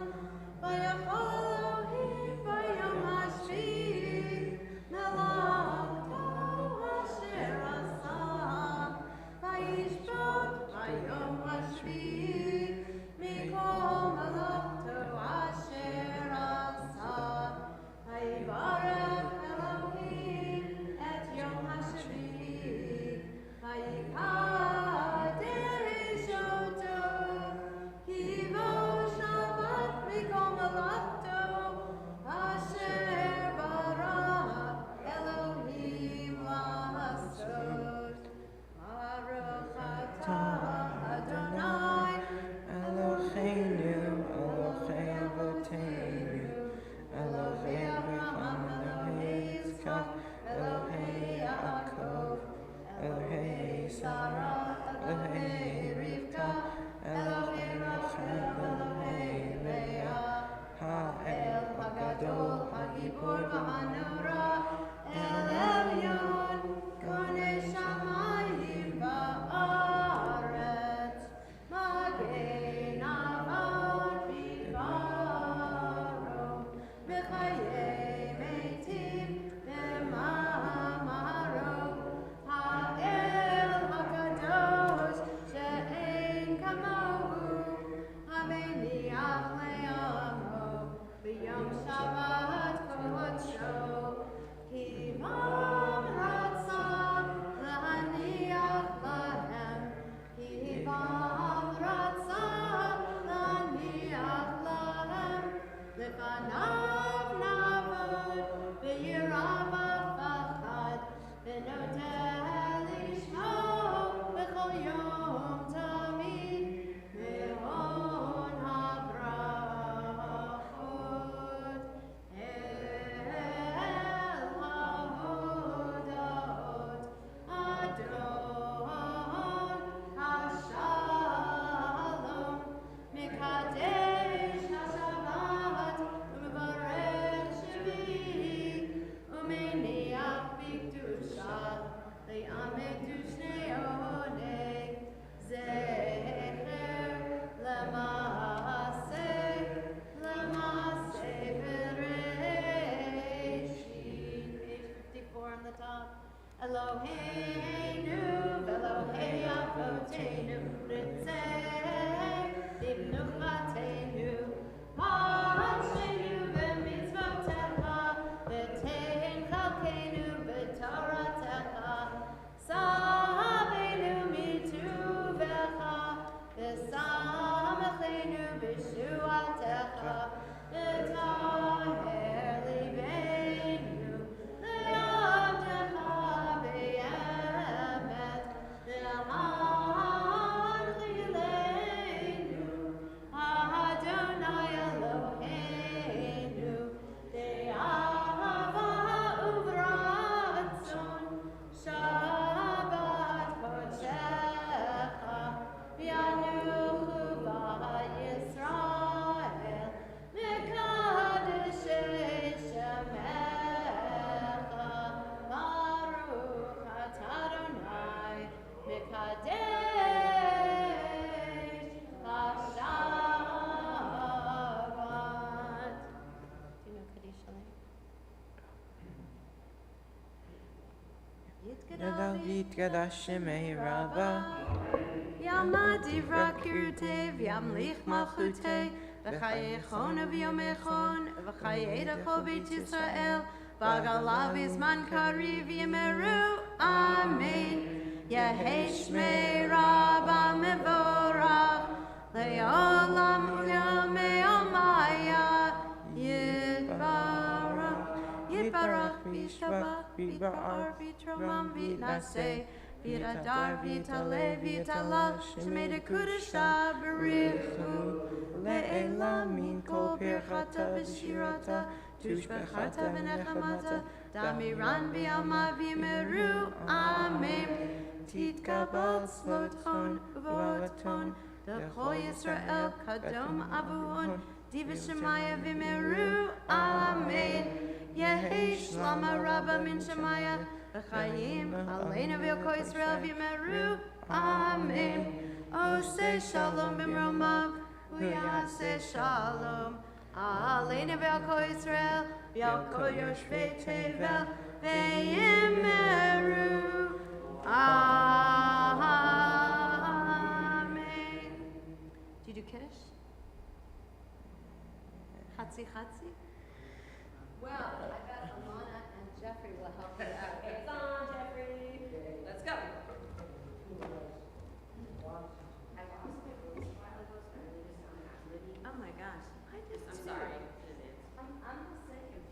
יתקדש שמי רבה. Yama divra kirute, v'yamlich malchute, v'chayechon v'yomechon, v'chayedecho beit Yisrael, v'agalav izman kariv yimeru, amen. Yehi shmei rabba mevorach, le'olam u'yamei omaya, yitbarach b'shabbat, b'ba'ar, b'tromam, b'naseh, V'yadar v'yitale v'yitalal shemei dekudesha b'richu le'ela min kol pirchata v'shirata tushbechata v'nechamata damiran v'yama v'yimeru amen titkabal sloton v'oaton l'chol Yisrael kadom avuon div'shemaya v'yimeru amen yehi shlama rabba min shemaya V'chayim aleinu v'yoko Yisrael v'yimeru, amen. Oseh shalom b'mromav, v'yaseh shalom. Aleinu v'yoko Yisrael, v'yoko yoshvei tevel, v'yimeru, amen. Do you do Kiddush? Chatzi chatzi? Well, I bet Alana and Jeffrey will help you out. It's on, Jeffrey. Let's go. I lost my voice a while ago, so I really sound really. Oh my gosh. I just I'm sorry. I'm the same.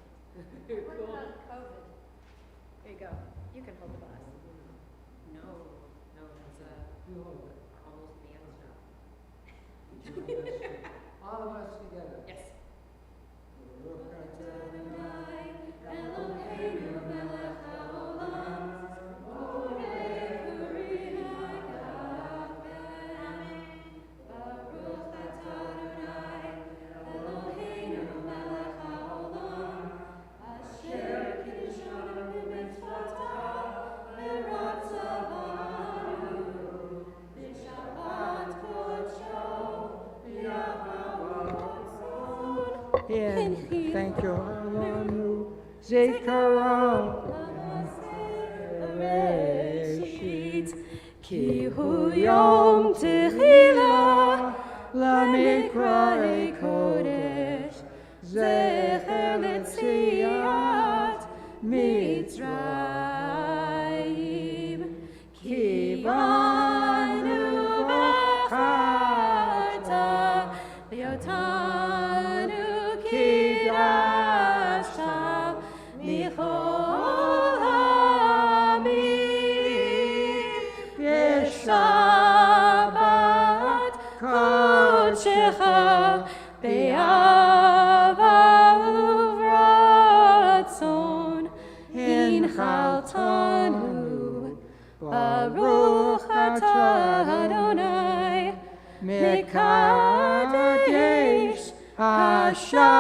What Cool. about COVID? Here you go. You can hold the glass. No, it's almost man's job. All of us together. Yes. And thank you, Alanu, Zikaron, Reshit, Ki hu yom tehila Lamikra kodesh zecher letziat Mitzrayim ki banu v'chata v'yotanu kidashta michol hamim v'shabbat kodshecha be'ava uvratzon hinchaltanu baruch atah Adonai mekadesh HaShabbat.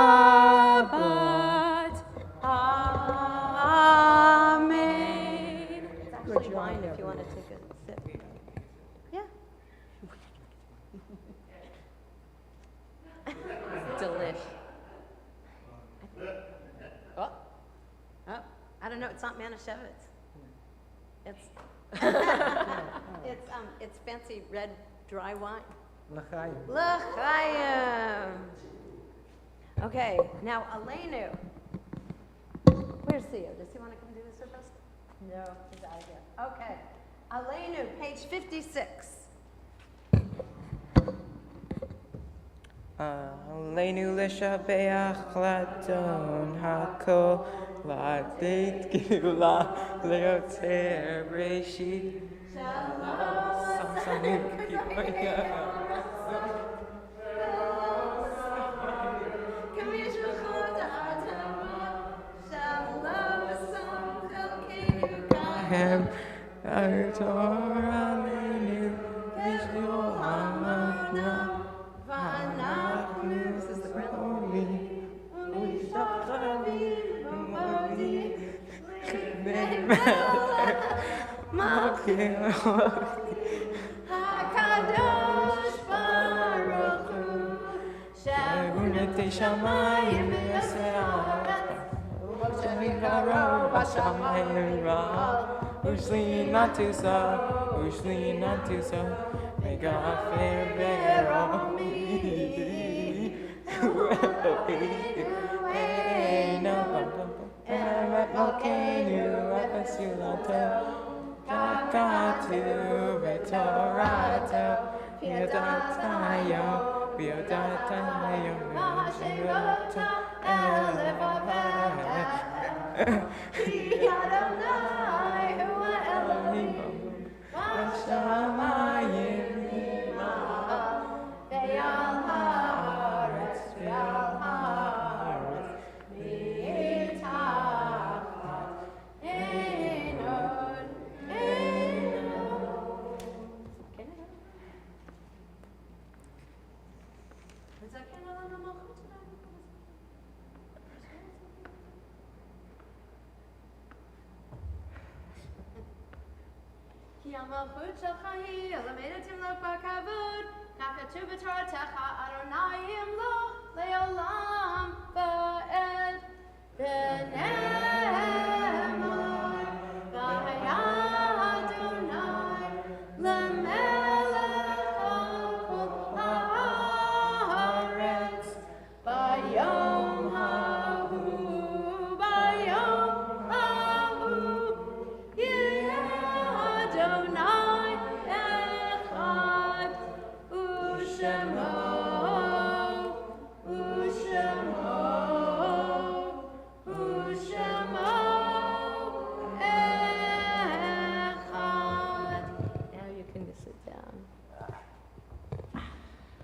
Amen. It's actually wine if you want to take a sip. Yeah. Delish. Oh. Oh. I don't know. It's not Manischewitz. It's it's fancy red dry wine. L'chaim. L'chaim. Okay, now Aleinu. Where's Theo? Does he want to come do this with us? No, he's out of here. Okay, Aleinu, page 56. Aleinu לשבח לאדון הכל, לתת גאולה ליוצר בראשית. Hem, Torah Aleinu, Vishnu Amana, Vanachnu, This is the grand Holy, HaKadosh Baruch Hu, Shebunete Shamayim v'Yaseh Ha'aretz, Shemikaro b'Shamayim Ra, Usually not too slow, usually not too slow. May God favor on me. Hey, no, Kaka to Retorato, Piodatayo, Piodatayo, Mahashiroto, Elevavada, Yadonai, Hua Elohim, Vashamayim, Ve'al Haaretz, Ve'al Haaretz, Mitachat, Einon, Einon. Is that candle on the malchut tonight? Ki המלכות שלך היא למדת תמלוך בכבוד, כך כתוב בתורתך אדוני ימלוך לעולם ועד. ונאמר והיה אדוני למלך על כל הארץ ביום ההוא, ביום ההוא יהיה אדוני אחד ושמו אחד. Now you can just sit down.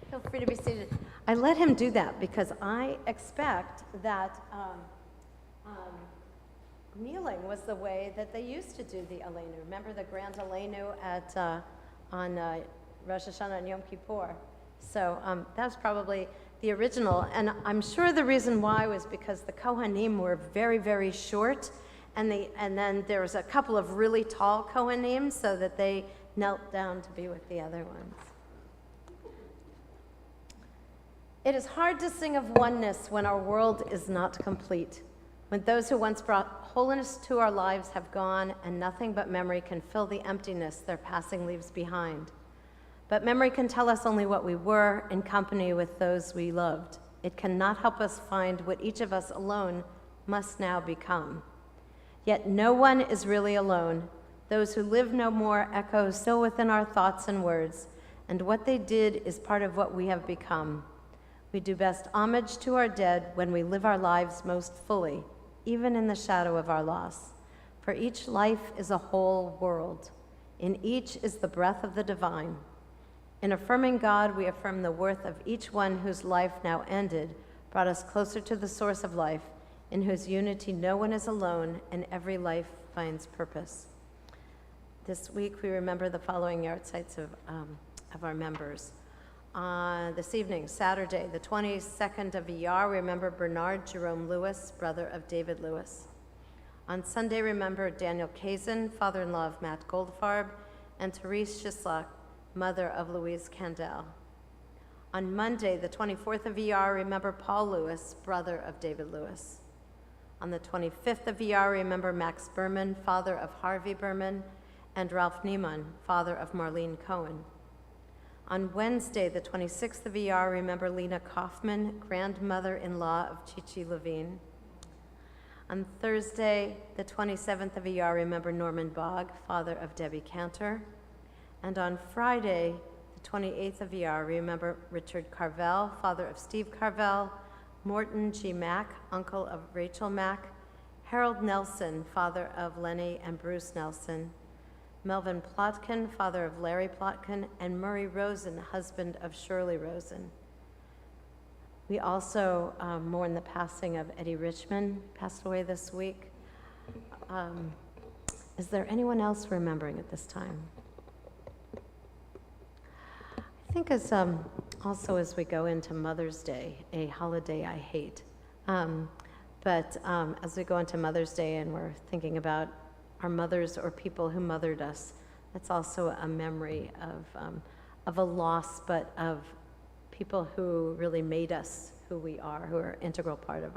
Feel free to be seated. I let him do that because I expect that kneeling was the way that they used to do the Aleinu. Remember the Grand Aleinu on Rosh Hashanah and Yom Kippur? So that's probably the original. And I'm sure the reason why was because the Kohanim were very, very short. And then there was a couple of really tall Kohanim so that they knelt down to be with the other ones. It is hard to sing of oneness when our world is not complete. When those who once brought holiness to our lives have gone and nothing but memory can fill the emptiness their passing leaves behind. But memory can tell us only what we were in company with those we loved. It cannot help us find what each of us alone must now become. Yet no one is really alone. Those who live no more echo still within our thoughts and words, and what they did is part of what we have become. We do best homage to our dead when we live our lives most fully, even in the shadow of our loss. For each life is a whole world. In each is the breath of the divine. In affirming God, we affirm the worth of each one whose life now ended brought us closer to the source of life, in whose unity no one is alone and every life finds purpose. This week we remember the following yahrzeits of our members. This evening, Saturday, the 22nd of Iyar, we remember Bernard Jerome Lewis, brother of David Lewis. On Sunday, remember Daniel Kazin, father-in-law of Matt Goldfarb, and Therese Shislak, mother of Louise Candel. On Monday, the 24th of Iyar, remember Paul Lewis, brother of David Lewis. On the 25th of Iyar, remember Max Berman, father of Harvey Berman, and Ralph Niemann, father of Marlene Cohen. On Wednesday, the 26th of Iyar, remember Lena Kaufman, grandmother-in-law of Chichi Levine. On Thursday, the 27th of Iyar, remember Norman Bogg, father of Debbie Cantor. And on Friday, the 28th of Iyar, remember Richard Carvel, father of Steve Carvel, Morton G. Mack, uncle of Rachel Mack, Harold Nelson, father of Lenny and Bruce Nelson, Melvin Plotkin, father of Larry Plotkin, and Murray Rosen, husband of Shirley Rosen. We also mourn the passing of Eddie Richmond, passed away this week. Is there anyone else remembering at this time? I think also as we go into Mother's Day, a holiday I hate. But as we go into Mother's Day and we're thinking about our mothers or people who mothered us, that's also a memory of a loss, but of people who really made us who we are, who are an integral part of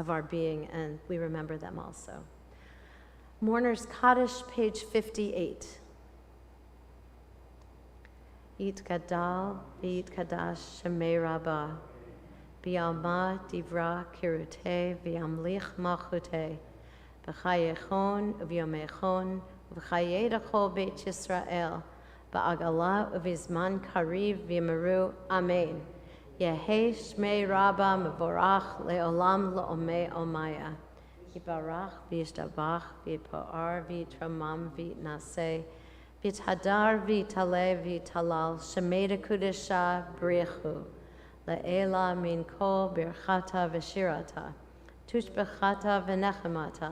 our being, and we remember them also. Mourner's Kaddish, page 58. It gadal, v'it kadash, shemei rabbah, v'yalma divra kirute, v'yamlich malchute, v'chayechon, v'yomechon, v'chayedachol beit Yisrael, v'agala uvizman kariv v'yimeru, amen. Yehei shmei rabbah mevorach leolam leomei omaya. Yibarach v'yishtabach v'yipoar v'yitramam v'yitnaseh v'yithadar v'yitaleh v'yitalal shemei dekudesha brichu le'ela min kol birchata v'shirata tushbechata v'nechemata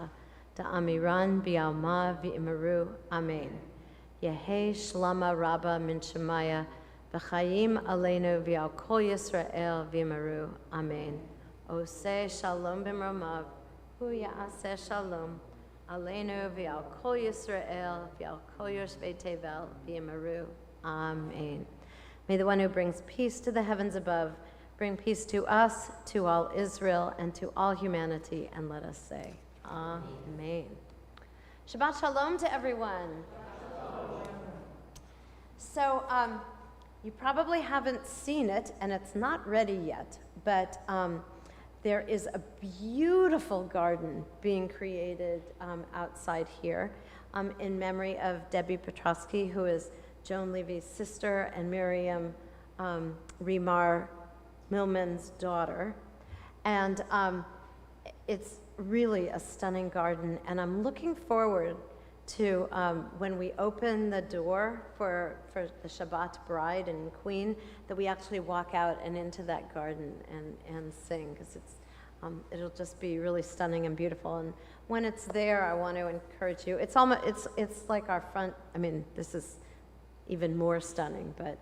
da'amiran b'yalma v'imeru, amen. Yehei shlama rabba min shemaya v'chayim aleinu v'yal kol Yisrael v'imeru, amen. Oseh shalom b'mromav hu ya'aseh shalom aleinu v'yal kol Yisrael v'yal kol yoshvei tevel v'imeru, amen. May the one who brings peace to the heavens above bring peace to us, to all Israel, and to all humanity, and let us say, amen. Shabbat shalom to everyone. So, you probably haven't seen it, and it's not ready yet, but there is a beautiful garden being created outside here in memory of Debbie Petrosky, who is Joan Levy's sister and Miriam Remar Millman's daughter. And it's really a stunning garden, and I'm looking forward to when we open the door for the Shabbat bride and queen, that we actually walk out and into that garden and sing, because it'll just be really stunning and beautiful. And when it's there, I want to encourage you. It's like our front. I mean, this is even more stunning, but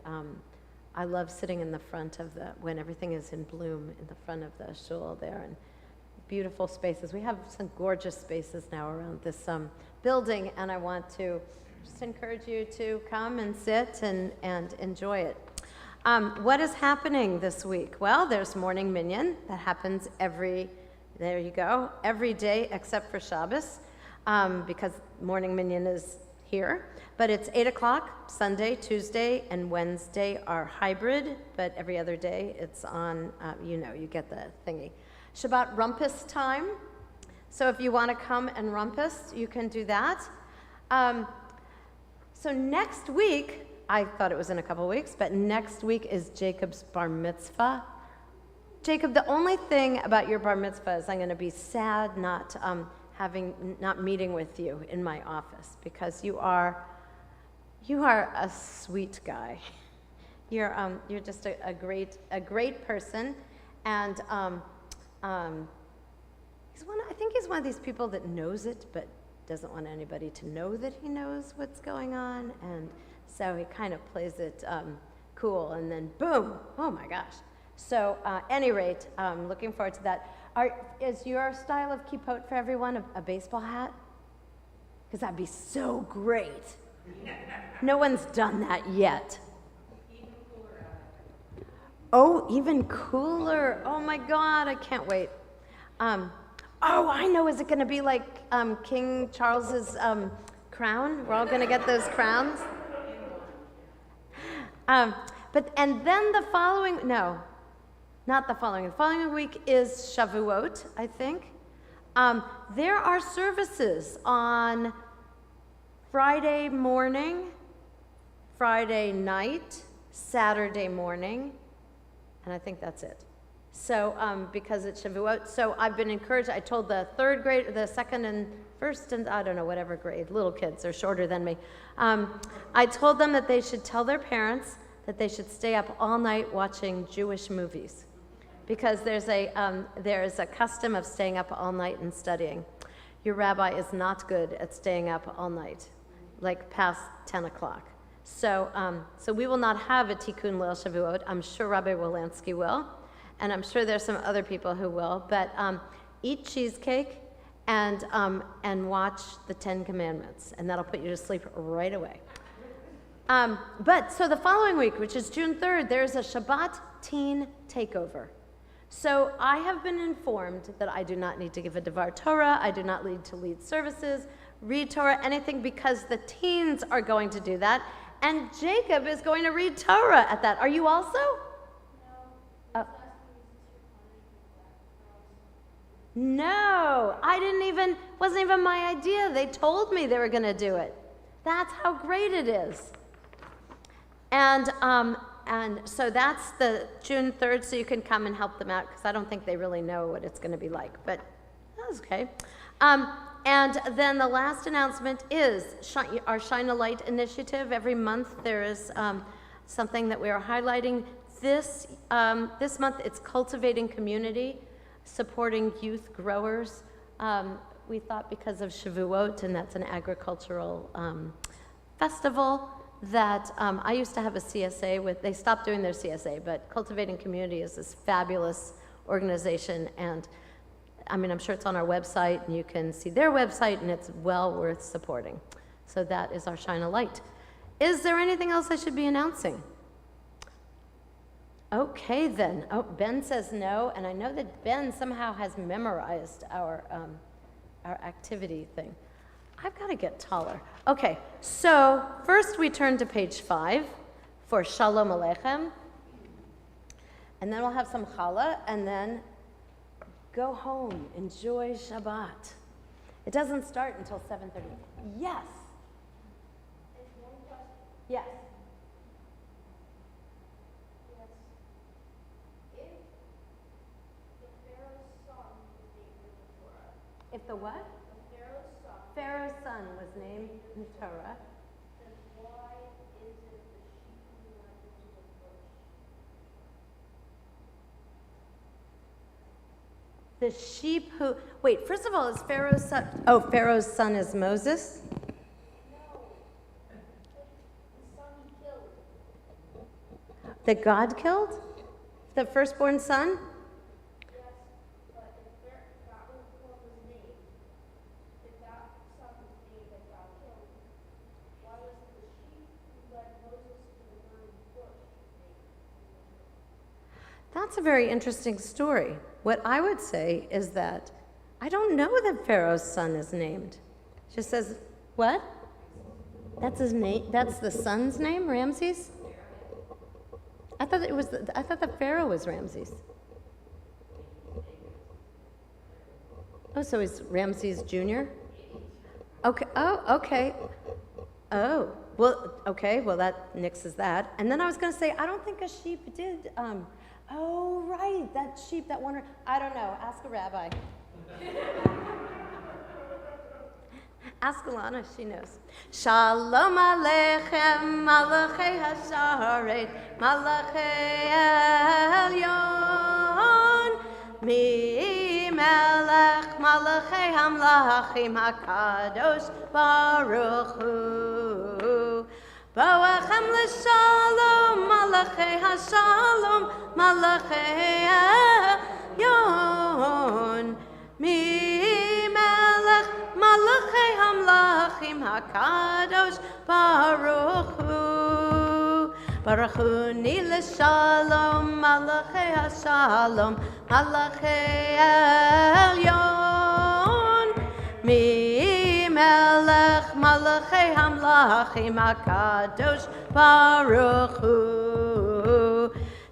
I love sitting in the front of when everything is in bloom in the front of the shul there, and beautiful spaces. We have some gorgeous spaces now around this building, and I want to just encourage you to come and sit and enjoy it. What is happening this week? Well, there's morning minyan that happens every day except for Shabbos, because morning minyan is here. But it's 8 o'clock, Sunday, Tuesday, and Wednesday are hybrid, but every other day it's on, you get the thingy. Shabbat rumpus time. So if you want to come and rumpus, you can do that. So next week, I thought it was in a couple weeks, but next week is Jacob's bar mitzvah. Jacob, the only thing about your bar mitzvah is I'm going to be sad not meeting with you in my office, because you are a sweet guy. You're just a great person, and I think he's one of these people that knows it but doesn't want anybody to know that he knows what's going on, and so he kind of plays it cool, and then boom, oh my gosh. So any rate, looking forward to that. Is your style of kippot for everyone a baseball hat? Because that'd be so great. No one's done that yet. Oh, even cooler. Oh my God, I can't wait. I know, is it going to be like King Charles's crown? We're all going to get those crowns? And then the following week is Shavuot, I think. There are services on Friday morning, Friday night, Saturday morning, and I think that's it. So, because it's Shavuot, so I've been encouraged. I told the third grade, the second and first, and I don't know, whatever grade, little kids, they're shorter than me. I told them that they should tell their parents that they should stay up all night watching Jewish movies, because there's a custom of staying up all night and studying. Your rabbi is not good at staying up all night, like past 10 o'clock. So we will not have a Tikkun Leil Shavuot. I'm sure Rabbi Wolanski will, and I'm sure there's some other people who will, but eat cheesecake and watch the 10 Commandments, and that'll put you to sleep right away. But so the following week, which is June 3rd, there's a Shabbat teen takeover. So I have been informed that I do not need to give a Devar Torah, I do not need to lead services. read Torah, anything, because the teens are going to do that. And Jacob is going to read Torah at that. Are you also? No. No, I didn't even, wasn't even my idea. They told me they were going to do it. That's how great it is. And so that's the June 3rd, so you can come and help them out, because I don't think they really know what it's going to be like, but that's okay. And then the last announcement is our Shine a Light initiative. Every month there is something that we are highlighting. This month it's cultivating community, supporting youth growers. We thought because of Shavuot, and that's an agricultural festival, that I used to have a CSA with, they stopped doing their CSA, but Cultivating Community is this fabulous organization, and I mean, I'm sure it's on our website, and you can see their website, and it's well worth supporting. So that is our Shine a Light. Is there anything else I should be announcing? Okay, then. Oh, Ben says no, and I know that Ben somehow has memorized our activity thing. I've got to get taller. Okay, so first we turn to page 5 for Shalom Aleichem, and then we'll have some challah, and then go home, enjoy Shabbat. It doesn't start until 7:30. Yes. Yes. If the what? Pharaoh's son was named in Torah. Then why is it the sheep who went into the bush? The sheep who, wait, first of all, is Pharaoh's son, oh, Pharaoh's son is Moses? No, the son he killed. That God killed? The firstborn son? That's a very interesting story. What I would say is that I don't know that Pharaoh's son is named. It just says, what? That's his name? That's the son's name, Ramses? I thought I thought the Pharaoh was Ramses. Oh, so he's Ramses Jr.? Okay. Oh, okay. Oh, well, okay. Well, that nixes that. And then I was going to say, I don't think a sheep did. Oh, right, that sheep, that one, I don't know, ask a rabbi. Ask Alana, she knows. Shalom Aleichem, Malachei Hasharet, Malachei Elyon, Mi Melech, Malachei Hamlachim HaKadosh, Baruch Hu. Ba'achem l'shalom, malachei hashalom, malachei elyon. Mi melech, malachei hamlachim hakadosh, baruch hu. Baruch hu ni l'shalom, malachei hashalom, malachei elyon. Mi melech malachei hamlachim hakadosh baruch hu.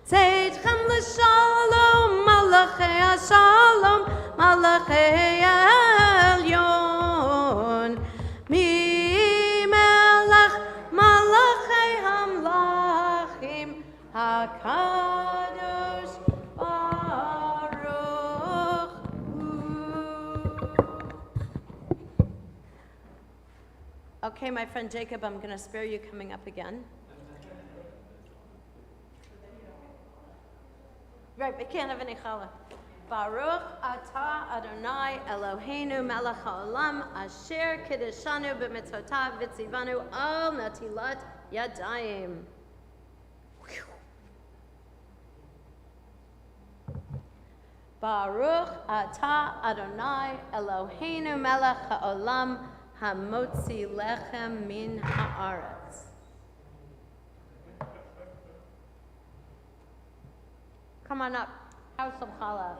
Tzedchem l'shalom malachei hashalom malachei elyon. Mi melech malachei hamlachim hakadosh baruch hu. Okay, my friend Jacob, I'm going to spare you coming up again. Right, we can't have any challah. Baruch atah Adonai Eloheinu melech haolam asher kiddushanu b'mitzvotav v'tzivanu al natilat yadayim. Baruch atah Adonai Eloheinu melech haolam hamotzi lechem min haaretz. Come on up. House of Challah.